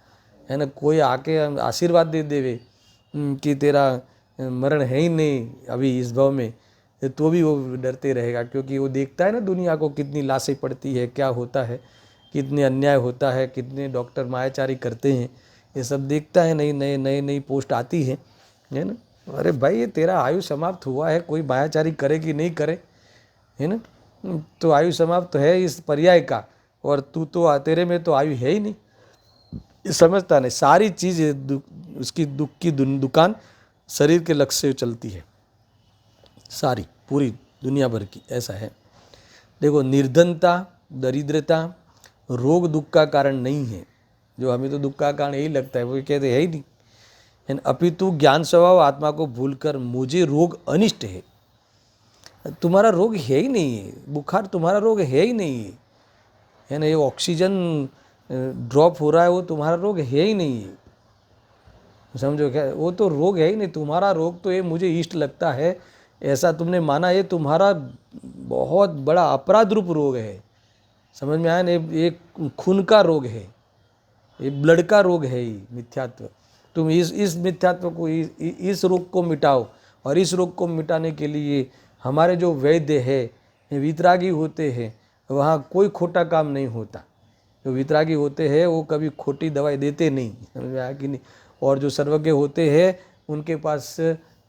है ना। कोई आके आशीर्वाद दे देवे कि तेरा मरण है ही नहीं अभी इस भाव में, तो भी वो डरते रहेगा, क्योंकि वो देखता है ना दुनिया को, कितनी लाशें पड़ती है, क्या होता है, कितने अन्याय होता है, कितने डॉक्टर मायाचारी करते हैं, ये सब देखता है। नई पोस्ट आती है ना। अरे भाई ये तेरा आयु समाप्त हुआ है, कोई मायाचारी करे कि नहीं करे, है ना, तो आयु समाप्त है इस पर्याय का, और तू तो तेरे में तो आयु है ही नहीं। ये समझता नहीं, सारी चीज़ उसकी दुख की दुकान शरीर के लक्ष्य से चलती है, सारी पूरी दुनिया भर की। ऐसा है। देखो निर्धनता, दरिद्रता रोग दुख का कारण नहीं है, जो हमें तो दुख का कारण यही लगता है, वो कहते है ही नहीं। अपितु ज्ञान स्वभाव आत्मा को भूलकर मुझे रोग अनिष्ट है। तुम्हारा रोग है ही नहीं है, बुखार तुम्हारा रोग है ही नहीं है ना। ये ऑक्सीजन ड्रॉप हो रहा है वो तुम्हारा रोग है ही नहीं है, समझो क्या, वो तो रोग है ही नहीं। तुम्हारा रोग तो ये मुझे इष्ट लगता है ऐसा तुमने माना, ये तुम्हारा बहुत बड़ा अपराध रूप रोग है। समझ में आया ना? एक खून का रोग है, ये ब्लड का रोग है ये मिथ्यात्व। तुम इस मिथ्यात्व को, इस रोग को मिटाओ। और इस रोग को मिटाने के लिए हमारे जो वैद्य है वितरागी होते हैं, वहाँ कोई खोटा काम नहीं होता। जो वितरागी होते हैं वो कभी खोटी दवाई देते नहीं, समझ में आया कि नहीं? और जो सर्वज्ञ होते हैं उनके पास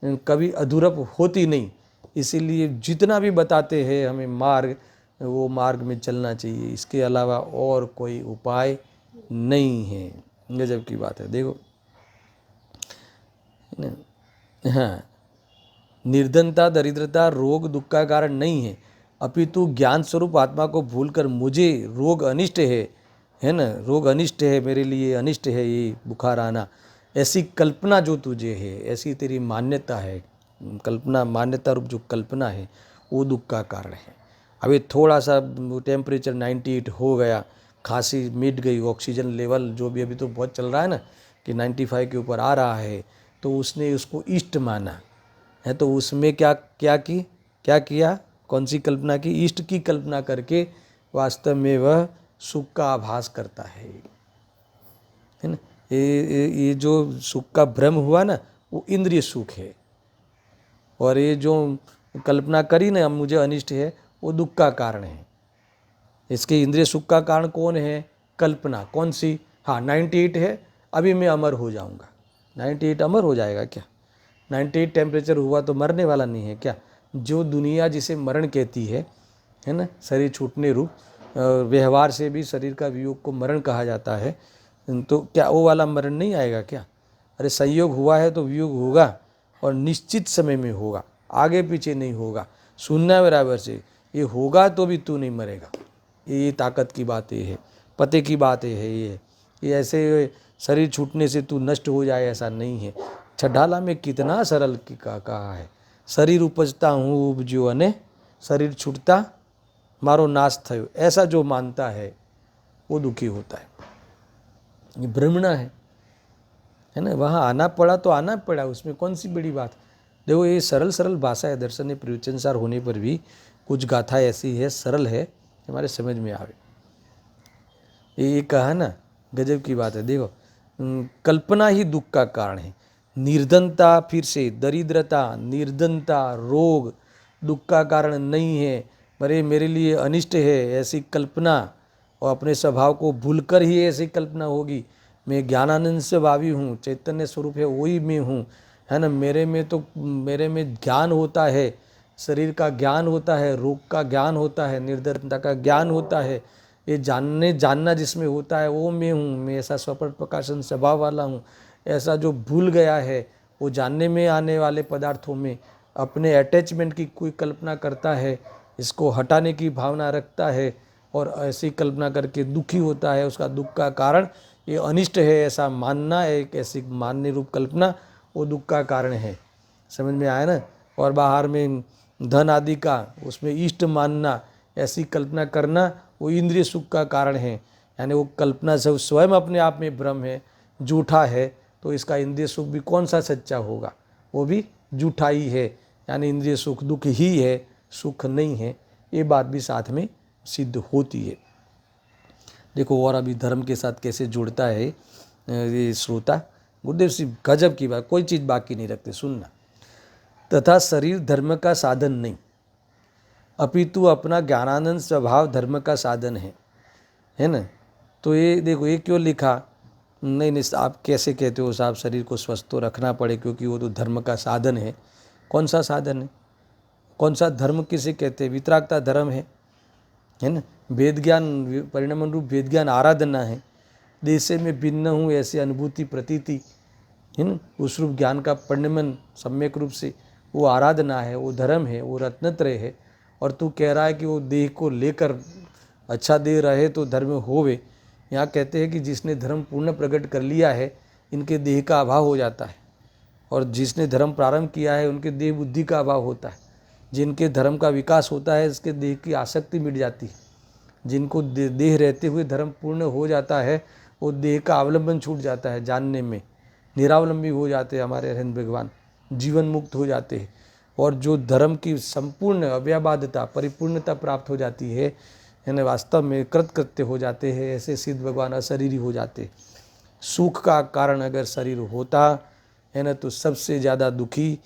कभी अधूरप होती नहीं। इसीलिए जितना भी बताते हैं हमें मार्ग, वो मार्ग में चलना चाहिए, इसके अलावा और कोई उपाय नहीं है। गजब की बात है, देखो। हाँ, निर्धनता, दरिद्रता, रोग दुख का कारण नहीं है, अपितु ज्ञान स्वरूप आत्मा को भूलकर मुझे रोग अनिष्ट है ना, रोग अनिष्ट है, मेरे लिए अनिष्ट है ये बुखार आना, ऐसी कल्पना जो तुझे है, ऐसी तेरी मान्यता है, कल्पना, मान्यता रूप जो कल्पना है, वो दुख का कारण है। अभी थोड़ा सा टेम्परेचर 98 हो गया, खांसी मिट गई, ऑक्सीजन लेवल जो भी अभी तो बहुत चल रहा है ना कि 95 के ऊपर आ रहा है, तो उसने उसको इष्ट माना है। तो उसमें क्या किया, कौन सी कल्पना की? इष्ट की कल्पना करके वास्तव में वह सुख का आभास करता है ना। ये जो सुख का भ्रम हुआ ना, वो इंद्रिय सुख है। और ये जो कल्पना करी ना मुझे अनिष्ट है, वो दुख का कारण है। इसके इंद्रिय सुख का कारण कौन है? कल्पना। कौन सी? हाँ, 98 है, अभी मैं अमर हो जाऊंगा। 98 अमर हो जाएगा क्या? 98 टेम्परेचर हुआ तो मरने वाला नहीं है क्या? जो दुनिया जिसे मरण कहती है ना, शरीर छूटने रूप, व्यवहार से भी शरीर का वियोग को मरण कहा जाता है, तो क्या वो वाला मरण नहीं आएगा क्या? अरे संयोग हुआ है तो वियोग होगा, और निश्चित समय में होगा, आगे पीछे नहीं होगा। सुनना बराबर से, ये होगा तो भी तू नहीं मरेगा। ये ताकत की बात ये है, पते की बात है ये ऐसे शरीर छूटने से तू नष्ट हो जाए ऐसा नहीं है। छठाला में कितना सरल कहा है, शरीर उपजता हूँ उपज्यो अने शरीर छूटता मारो नाश थयो, ऐसा जो मानता है वो दुखी होता है। ये भ्रमणा है ना। वहाँ आना पड़ा तो आना पड़ा, उसमें कौन सी बड़ी बात। देखो ये सरल सरल भाषा है, दर्शन प्रवचनसार होने पर भी कुछ गाथा ऐसी है, सरल है, हमारे समझ में आवे। ये कहा ना, गजब की बात है। देखो, कल्पना ही दुख का कारण है। निर्धनता, फिर से दरिद्रता, निर्धनता, रोग दुख का कारण नहीं है। अरे मेरे लिए अनिष्ट है ऐसी कल्पना, और अपने स्वभाव को भूलकर ही ऐसी कल्पना होगी। मैं ज्ञानानंद से भावी हूँ, चैतन्य स्वरूप है वही मैं हूँ, है ना। मेरे में ज्ञान होता है, शरीर का ज्ञान होता है, रोग का ज्ञान होता है, निर्धनता का ज्ञान होता है। ये जानना जिसमें होता है वो मैं हूँ। मैं ऐसा स्वपट प्रकाशन स्वभाव वाला हूँ। ऐसा जो भूल गया है, वो जानने में आने वाले पदार्थों में अपने अटैचमेंट की कोई कल्पना करता है, इसको हटाने की भावना रखता है, और ऐसी कल्पना करके दुखी होता है। उसका दुख का कारण ये अनिष्ट है ऐसा मानना, एक ऐसी मानने रूप कल्पना, वो दुख का कारण है। समझ में आया ना। और बाहर में धन आदि का, उसमें इष्ट मानना, ऐसी कल्पना करना, वो इंद्रिय सुख का कारण है। यानी वो कल्पना से स्वयं अपने आप में भ्रम है, झूठा है, तो इसका इंद्रिय सुख भी कौन सा सच्चा होगा? वो भी झूठा ही है। यानी इंद्रिय सुख दुख ही है, सुख नहीं है। ये बात भी साथ में सिद्ध होती है। देखो और अभी धर्म के साथ कैसे जुड़ता है ये श्रोता। गुरुदेव सिंह गजब की बात, कोई चीज़ बाकी नहीं रखते, सुनना। तथा शरीर धर्म का साधन नहीं, अपितु अपना ज्ञानानंद स्वभाव धर्म का साधन है ना। तो ये देखो, ये क्यों लिखा? नहीं, आप कैसे कहते हो साहब शरीर को स्वस्थ तो रखना पड़े क्योंकि वो तो धर्म का साधन है। कौन सा साधन है? कौन सा धर्म किसे कहते हैं? वितरागता धर्म है ना। वेद ज्ञान, परिणाम रूप वेद ज्ञान आराधना है। देश में भिन्न हूँ ऐसी अनुभूति प्रतीति है ना, उस रूप ज्ञान का परिणमन सम्यक रूप से वो आराधना है, वो धर्म है, वो रत्नत्रय है। और तू कह रहा है कि वो देह को लेकर अच्छा देह रहे तो धर्म होवे। यहाँ कहते हैं कि जिसने धर्म पूर्ण प्रकट कर लिया है, इनके देह का अभाव हो जाता है, और जिसने धर्म प्रारंभ किया है उनके देह बुद्धि का अभाव होता है। जिनके धर्म का विकास होता है इसके देह की आसक्ति मिट जाती है। जिनको देह रहते हुए धर्म पूर्ण हो जाता है, वो देह का अवलंबन छूट जाता है, जानने में निरावलंबी हो जाते हैं हमारे हरिहर भगवान, जीवन मुक्त हो जाते हैं। और जो धर्म की संपूर्ण अव्याबाधता परिपूर्णता प्राप्त हो जाती है यानी वास्तव में कृतकृत्य हो जाते हैं, ऐसे सिद्ध भगवान अशरीरी हो जाते। सुख का कारण अगर शरीर होता है ना तो सबसे ज़्यादा दुखी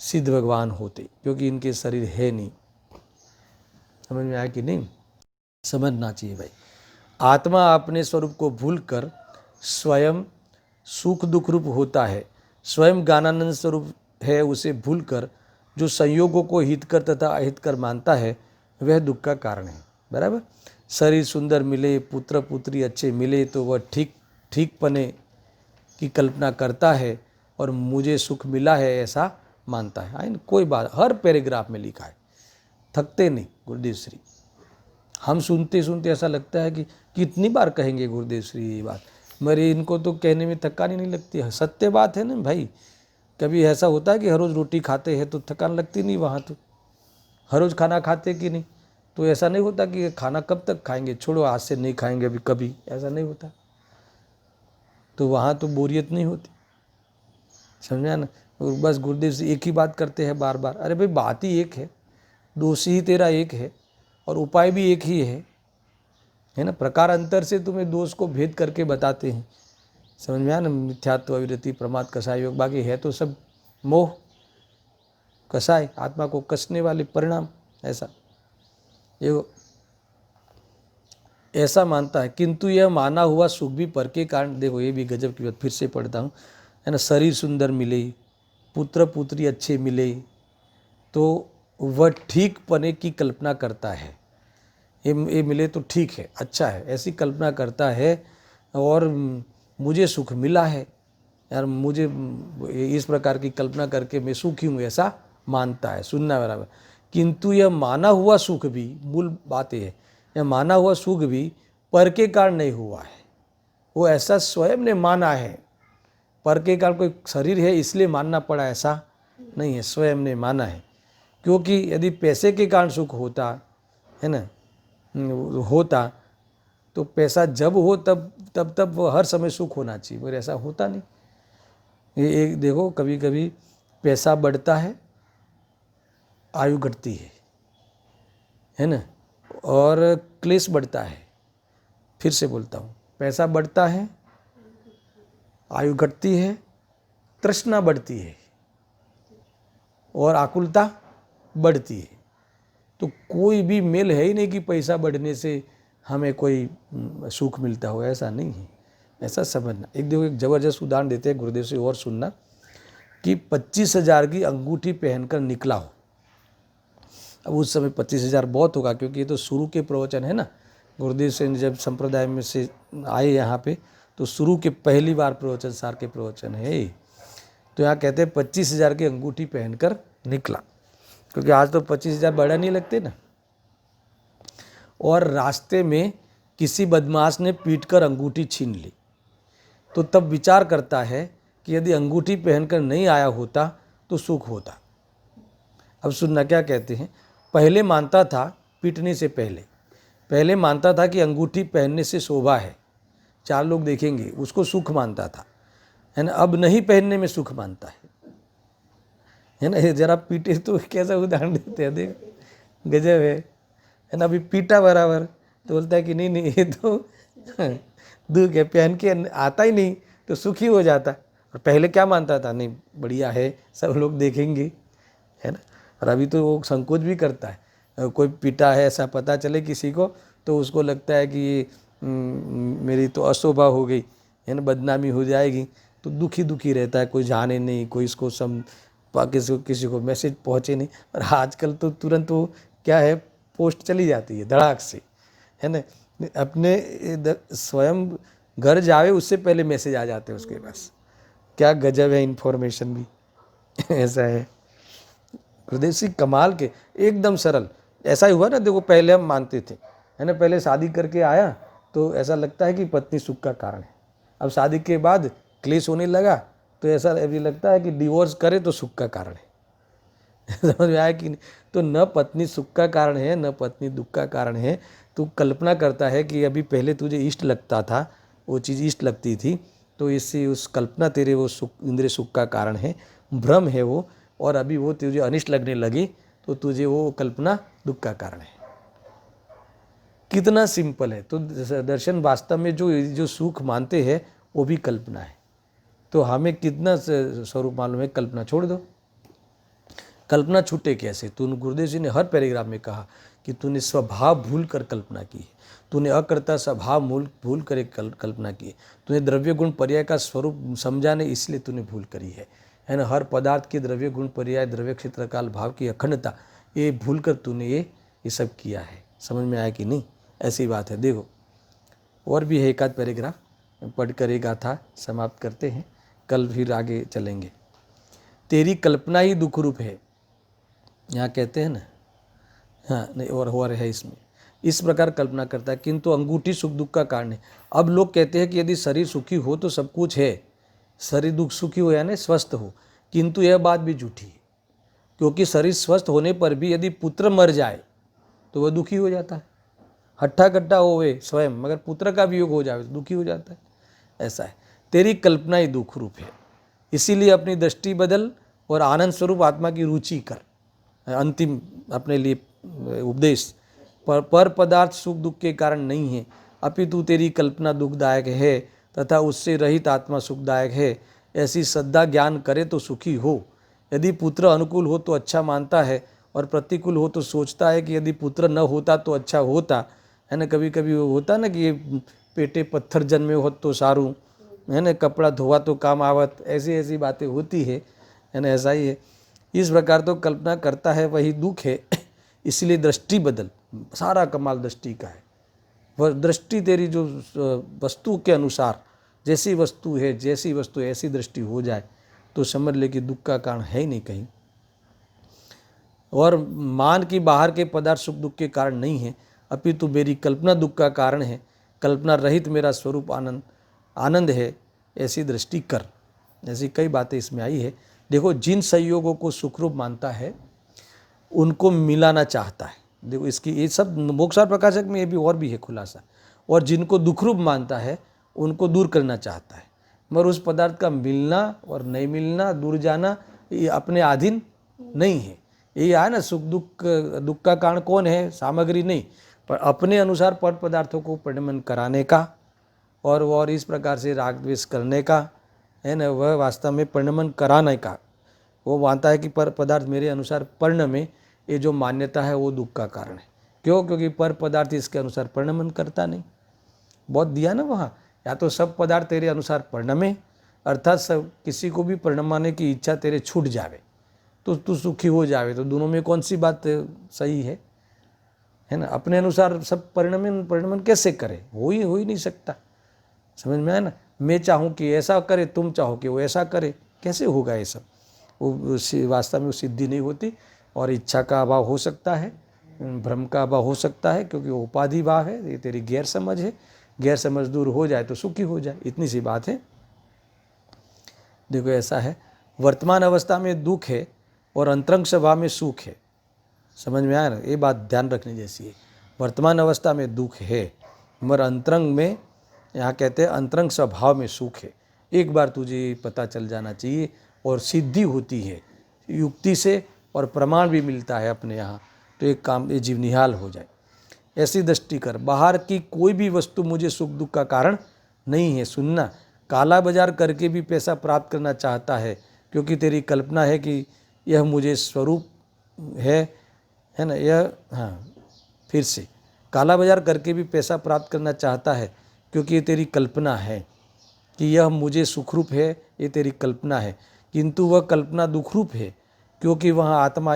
सिद्ध भगवान होते, क्योंकि इनके शरीर है नहीं। समझ में आया कि नहीं? समझना चाहिए भाई। आत्मा अपने स्वरूप को भूलकर स्वयं सुख दुख रूप होता है, स्वयं ज्ञानानंद स्वरूप है उसे भूलकर जो संयोगों को हितकर तथा अहितकर मानता है वह दुख का कारण है। बराबर। शरीर सुंदर मिले, पुत्र पुत्री अच्छे मिले तो वह ठीक पने की कल्पना करता है और मुझे सुख मिला है ऐसा मानता है। कोई बात हर पैराग्राफ में लिखा है, थकते नहीं गुरुदेव श्री। हम सुनते सुनते ऐसा लगता है कि कितनी बार कहेंगे गुरुदेव श्री ये बात, मगर इनको तो कहने में थकान नहीं लगती है। सत्य बात है ना भाई। कभी ऐसा होता है कि हर रोज़ रोटी खाते हैं तो थकान लगती नहीं, वहाँ तो हर रोज़ खाना खाते कि नहीं, तो ऐसा नहीं होता कि खाना कब तक खाएंगे, छोड़ो आज से नहीं खाएंगे अभी कभी, ऐसा नहीं होता। तो वहाँ तो बोरियत नहीं होती। समझा ना? और बस गुरुदेव से एक ही बात करते हैं बार बार। अरे भाई बात ही एक है, दोष ही तेरा एक है और उपाय भी एक ही है ना। प्रकार अंतर से तुम्हें दोष को भेद करके बताते हैं। समझ में आया ना? मिथ्यात्व, अविरति, प्रमाद, कषाय योग, बाकी है तो सब मोह, कषाय, आत्मा को कसने वाले परिणाम। ऐसा मानता है, किंतु यह माना हुआ सुख भी पर के कारण। देखो ये भी गजब की बात, फिर से पढ़ता हूँ, है ना। शरीर सुंदर मिले, पुत्र पुत्री अच्छे मिले तो वह ठीक पने की कल्पना करता है। ये मिले तो ठीक है, अच्छा है, ऐसी कल्पना करता है। और मुझे सुख मिला है यार, मुझे इस प्रकार की कल्पना करके मैं सुखी हूँ ऐसा मानता है। सुनना बराबर। किंतु यह माना हुआ सुख भी, मूल बात यह है, यह माना हुआ सुख भी पर के कारण नहीं हुआ है। वो ऐसा स्वयं ने माना है। पर के कारण कोई शरीर है इसलिए मानना पड़ा, ऐसा नहीं है, स्वयं ने माना है। क्योंकि यदि पैसे के कारण सुख होता है ना, होता तो पैसा जब हो तब वो हर समय सुख होना चाहिए, मगर ऐसा होता नहीं। ये एक देखो, कभी कभी पैसा बढ़ता है, आयु घटती है ना, और क्लेश बढ़ता है। फिर से बोलता हूँ, पैसा बढ़ता है, आयु घटती है, तृष्णा बढ़ती है और आकुलता बढ़ती है। तो कोई भी मेल है ही नहीं कि पैसा बढ़ने से हमें कोई सुख मिलता हो, ऐसा नहीं है। ऐसा समझना। एक देखो, एक ज़बरदस्त उदाहरण देते हैं गुरुदेव से और सुनना, कि 25,000 की अंगूठी पहनकर निकला हो। अब उस समय 25,000 बहुत होगा, क्योंकि ये तो शुरू के प्रवचन है ना। गुरुदेव से जब संप्रदाय में से आए यहाँ पे, तो शुरू के पहली बार प्रवचन सार के प्रवचन है। तो यहाँ कहते हैं 25,000 की अंगूठी पहनकर निकला, क्योंकि आज तो 25,000 बड़ा नहीं लगते ना। और रास्ते में किसी बदमाश ने पीटकर अंगूठी छीन ली, तो तब विचार करता है कि यदि अंगूठी पहनकर नहीं आया होता तो सुख होता। अब सुनना क्या कहते हैं। पहले मानता था, पीटने से पहले मानता था कि अंगूठी पहनने से शोभा है, 4 लोग देखेंगे, उसको सुख मानता था, है ना। अब नहीं पहनने में सुख मानता है ना। ये जरा पीटे तो कैसा उदाहरण देते हैं, देख गजब है ना। अभी पीटा बराबर तो बोलता है कि नहीं ये तो दुख है, पहन के आता ही नहीं तो सुखी हो जाता। और पहले क्या मानता था, नहीं बढ़िया है, सब लोग देखेंगे, है ना। और अभी तो वो संकोच भी करता है। कोई पीटा है ऐसा पता चले किसी को, तो उसको लगता है कि ये मेरी तो अशोभा हो गई, है ना, बदनामी हो जाएगी, तो दुखी रहता है। कोई जाने नहीं, कोई इसको किसी को मैसेज पहुँचे नहीं। और आजकल तो तुरंत वो क्या है, पोस्ट चली जाती है धड़ाक से, है ना। अपने स्वयं घर जावे उससे पहले मैसेज आ जाते हैं उसके पास। क्या गजब है, इन्फॉर्मेशन भी ऐसा है। गुरुदेव सिंह कमाल के, एकदम सरल। ऐसा ही हुआ ना, देखो पहले हम मानते थे, है ना, पहले शादी करके आया तो ऐसा लगता है कि पत्नी सुख का कारण है। अब शादी के बाद क्लेश होने लगा तो ऐसा अभी लगता है कि डिवोर्स करे तो सुख का कारण है। समझ में आया कि नहीं? तो न पत्नी सुख का कारण है, न पत्नी दुख का कारण है। तू कल्पना करता है कि अभी पहले तुझे इष्ट लगता था, वो चीज़ इष्ट लगती थी, तो इससे उस कल्पना तेरे वो सुख, इंद्रिय सुख का कारण है, भ्रम है वो। और अभी वो तुझे अनिष्ट लगने लगी तो तुझे वो कल्पना दुख का कारण है। कितना सिंपल है। तो दर्शन वास्तव में जो सुख मानते हैं वो भी कल्पना है। तो हमें कितना स्वरूप मालूम है, कल्पना छोड़ दो। कल्पना छूटे कैसे? गुरुदेव जी ने हर पैराग्राफ में कहा कि तूने स्वभाव भूल कर कल्पना की है, तूने अकर्ता स्वभाव भूल कर एक कल्पना की है, तूने द्रव्य गुण पर्याय का स्वरूप समझा नहीं इसलिए तूने भूल करी है ना। हर पदार्थ के द्रव्य गुण पर्याय, द्रव्य क्षेत्र काल भाव की अखंडता, ये भूल कर तूने ये सब किया है। समझ में आया कि नहीं? ऐसी बात है। देखो और भी है एक आध पैराग्राफ, पढ़ कर एक गाथा समाप्त करते हैं, कल फिर आगे चलेंगे। तेरी कल्पना ही दुख रूप है, यहाँ कहते हैं ना। हाँ नहीं, और है इसमें, इस प्रकार कल्पना करता है किंतु अंगूठी सुख दुख का कारण है। अब लोग कहते हैं कि यदि शरीर सुखी हो तो सब कुछ है, शरीर दुख सुखी हो यानी स्वस्थ हो, किंतु यह बात भी झूठी है। क्योंकि शरीर स्वस्थ होने पर भी यदि पुत्र मर जाए तो वह दुखी हो जाता है। हट्ठा कट्टा होवे स्वयं, मगर पुत्र का वियोग हो जाए तो दुखी हो जाता है। ऐसा है। तेरी कल्पना ही दुख रूप है, इसीलिए अपनी दृष्टि बदल और आनंद स्वरूप आत्मा की रुचि कर। अंतिम अपने लिए उपदेश, पर पदार्थ सुख दुख के कारण नहीं है, अपितु तेरी कल्पना दुखदायक है तथा उससे रहित आत्मा सुखदायक है। ऐसी श्रद्धा ज्ञान करे तो सुखी हो। यदि पुत्र अनुकूल हो तो अच्छा मानता है और प्रतिकूल हो तो सोचता है कि यदि पुत्र न होता तो अच्छा होता, है ना। कभी कभी वो होता ना कि ये पेटे पत्थर जन्मे हो तो सारू, है ना, कपड़ा धोवा तो काम आवत, ऐसी ऐसी बातें होती है ना। ऐसा ही है। इस प्रकार तो कल्पना करता है वही दुख है। इसलिए दृष्टि बदल। सारा कमाल दृष्टि का है। वह दृष्टि तेरी जो वस्तु के अनुसार, जैसी वस्तु है जैसी वस्तु ऐसी दृष्टि हो जाए तो समझ ले कि दुख का कारण है ही नहीं कहीं। और मान की बाहर के पदार्थ सुख दुख के कारण नहीं है, अपितु मेरी कल्पना दुख का कारण है। कल्पना रहित मेरा स्वरूप आनंद है, ऐसी दृष्टि कर। ऐसी कई बातें इसमें आई है। देखो, जिन संयोगों को सुखरूप मानता है उनको मिलाना चाहता है। देखो इसकी ये सब मोक्षार्थ प्रकाशक में ये भी और भी है खुलासा। और जिनको दुखरूप मानता है उनको दूर करना चाहता है। मगर उस पदार्थ का मिलना और नहीं मिलना, दूर जाना, ये अपने अधीन नहीं है। यही है ना, सुख दुख का कारण कौन है? सामग्री नहीं, पर अपने अनुसार पर पदार्थों को परिणमन कराने का और इस प्रकार से राग द्वेष करने का, है ना, वह वास्तव में परिणमन कराने का। वो मानता है कि पर पदार्थ मेरे अनुसार परिणमे, ये जो मान्यता है वो दुख का कारण है। क्यों? क्योंकि पर पदार्थ इसके अनुसार परिणमन करता नहीं। बहुत दिया ना वहाँ, या तो सब पदार्थ तेरे अनुसार परिणमे, अर्थात सब किसी को भी परिणमाने की इच्छा तेरे छूट जावे तो तू सुखी हो जावे। तो दोनों में कौन सी बात सही है ना। अपने अनुसार सब परिणमन कैसे करे? हो ही नहीं सकता। समझ में आया ना। मैं चाहूँ कि ऐसा करे, तुम चाहो कि वो ऐसा करे, कैसे होगा ये सब? वो वास्तव में वो सिद्धि नहीं होती। और इच्छा का अभाव हो सकता है, भ्रम का अभाव हो सकता है, क्योंकि वो उपाधि भाव है। ये तेरी गैर समझ है। गैर समझ दूर हो जाए तो सुखी हो जाए, इतनी सी बात है। देखो ऐसा है, वर्तमान अवस्था में दुख है और अंतरंग स्वभाव में सुख है। समझ में आया ना? ये बात ध्यान रखने जैसी है। वर्तमान अवस्था में दुख है मगर अंतरंग में, यहाँ कहते हैं अंतरंग स्वभाव में सुख है। एक बार तुझे पता चल जाना चाहिए और सिद्धि होती है युक्ति से, और प्रमाण भी मिलता है अपने यहाँ, तो एक काम ये जीव निहाल हो जाए। ऐसी दृष्टि कर। बाहर की कोई भी वस्तु मुझे सुख दुख का कारण नहीं है। सुनना, काला बाजार करके भी पैसा प्राप्त करना चाहता है, क्योंकि तेरी कल्पना है कि यह मुझे स्वरूप है ना। यह फिर से काला बाजार करके भी पैसा प्राप्त करना चाहता है, क्योंकि ये तेरी कल्पना है कि यह मुझे सुखरूप है। ये तेरी कल्पना है, किंतु वह कल्पना दुखरूप है, क्योंकि वहाँ आत्मा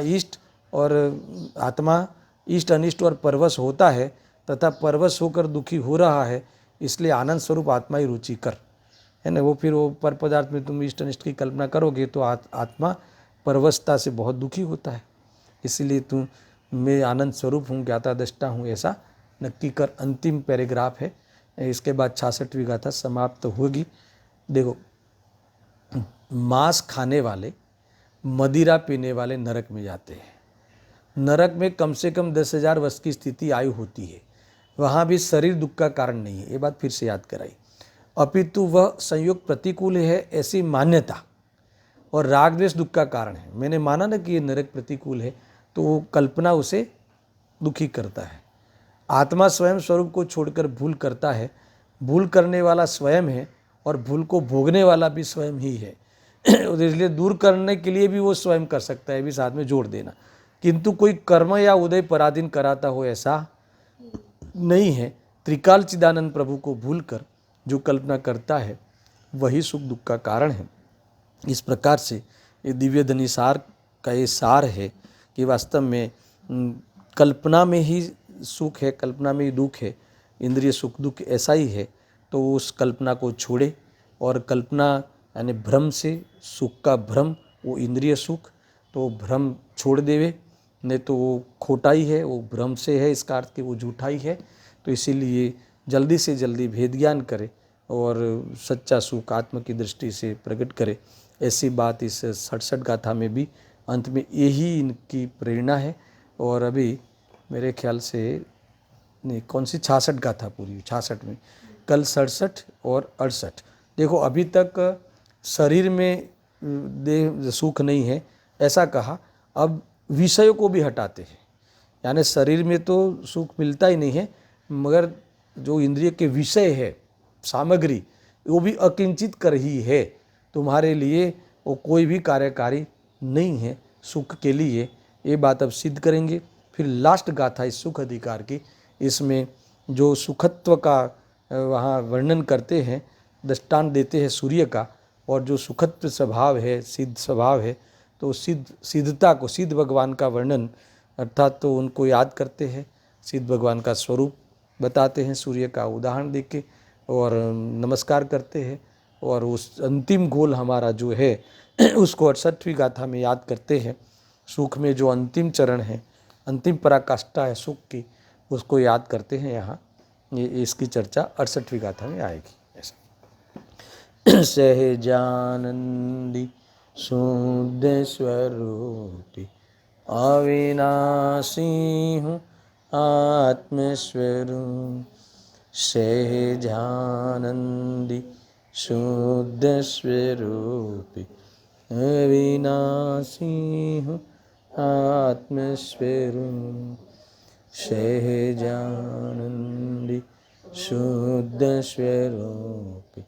इष्ट अनिष्ट और परवश होता है तथा परवश होकर दुखी हो रहा है। इसलिए आनंद स्वरूप आत्मा ही रुचि कर, है ना। वो फिर वो पर पदार्थ में तुम इष्ट अनिष्ट की कल्पना करोगे तो आत्मा परवशता से बहुत दुखी होता है। इसलिए मैं आनंद स्वरूप हूँ, ज्ञाता दृष्टा हूँ, ऐसा नक्की कर। अंतिम पैराग्राफ है, इसके बाद 66वीं गाथा समाप्त होगी। देखो, मांस खाने वाले, मदिरा पीने वाले नरक में जाते हैं। नरक में कम से कम 10,000 वर्ष की स्थिति आयु होती है। वहाँ भी शरीर दुख का कारण नहीं है, ये बात फिर से याद कराई। अपितु वह संयोग प्रतिकूल है, ऐसी मान्यता और राग द्वेष दुख का कारण है। मैंने माना ना कि ये नरक प्रतिकूल है, तो वो कल्पना उसे दुखी करता है। आत्मा स्वयं स्वरूप को छोड़कर भूल करता है, भूल करने वाला स्वयं है और भूल को भोगने वाला भी स्वयं ही है। इसलिए दूर करने के लिए भी वो स्वयं कर सकता है, भी साथ में जोड़ देना। किंतु कोई कर्म या उदय पराधीन कराता हो ऐसा नहीं है। त्रिकाल चिदानंद प्रभु को भूलकर जो कल्पना करता है वही सुख दुख का कारण है। इस प्रकार से ये दिव्य धनी सार का ये सार है कि वास्तव में कल्पना में ही सुख है, कल्पना में ही दुख है, इंद्रिय सुख दुख ऐसा ही है। तो उस कल्पना को छोड़े और कल्पना यानी भ्रम से, सुख का भ्रम वो इंद्रिय सुख, तो भ्रम छोड़ देवे, नहीं तो वो खोटा ही है, वो भ्रम से है, इसका अर्थ कि वो झूठा ही है। तो इसीलिए जल्दी से जल्दी भेद ज्ञान करे और सच्चा सुख आत्म की दृष्टि से प्रकट करे। ऐसी बात इस 67 गाथा में भी अंत में यही इनकी प्रेरणा है। और अभी मेरे ख्याल से नहीं, कौन सी 66 गाथा पूरी हुई, 66 में, कल 67 और 68। देखो अभी तक शरीर में देह सुख नहीं है ऐसा कहा, अब विषयों को भी हटाते हैं, यानी शरीर में तो सुख मिलता ही नहीं है, मगर जो इंद्रिय के विषय है, सामग्री, वो भी अकिंचित कर ही है। तुम्हारे लिए वो कोई भी कार्यकारी नहीं है सुख के लिए, ये बात अब सिद्ध करेंगे। फिर लास्ट गाथा इस सुख अधिकार की, इसमें जो सुखत्व का वहाँ वर्णन करते हैं, दृष्टांत देते हैं सूर्य का, और जो सुखत्व स्वभाव है, सिद्ध स्वभाव है, तो सिद्धता को, सिद्ध भगवान का वर्णन अर्थात तो उनको याद करते हैं, सिद्ध भगवान का स्वरूप बताते हैं सूर्य का उदाहरण देके, और नमस्कार करते हैं। और उस अंतिम गोल हमारा जो है उसको 68वीं गाथा में याद करते हैं। सुख में जो अंतिम चरण है, अंतिम पराकाष्ठा है सुख की, उसको याद करते हैं यहाँ। ये इसकी चर्चा 68वीं गाथा में आएगी। ऐसा सहजानंदी शुद्ध स्वरूपी अविनाशी हूँ आत्मस्वरूप, सहजानंदी शुद्ध स्वरूपी अविनाशी हूँ आत्मस्वरूप, सहजानंदी शुद्ध स्वरूपी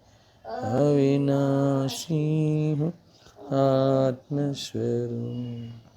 अविनाशी हूँ आत्मस्वरूप।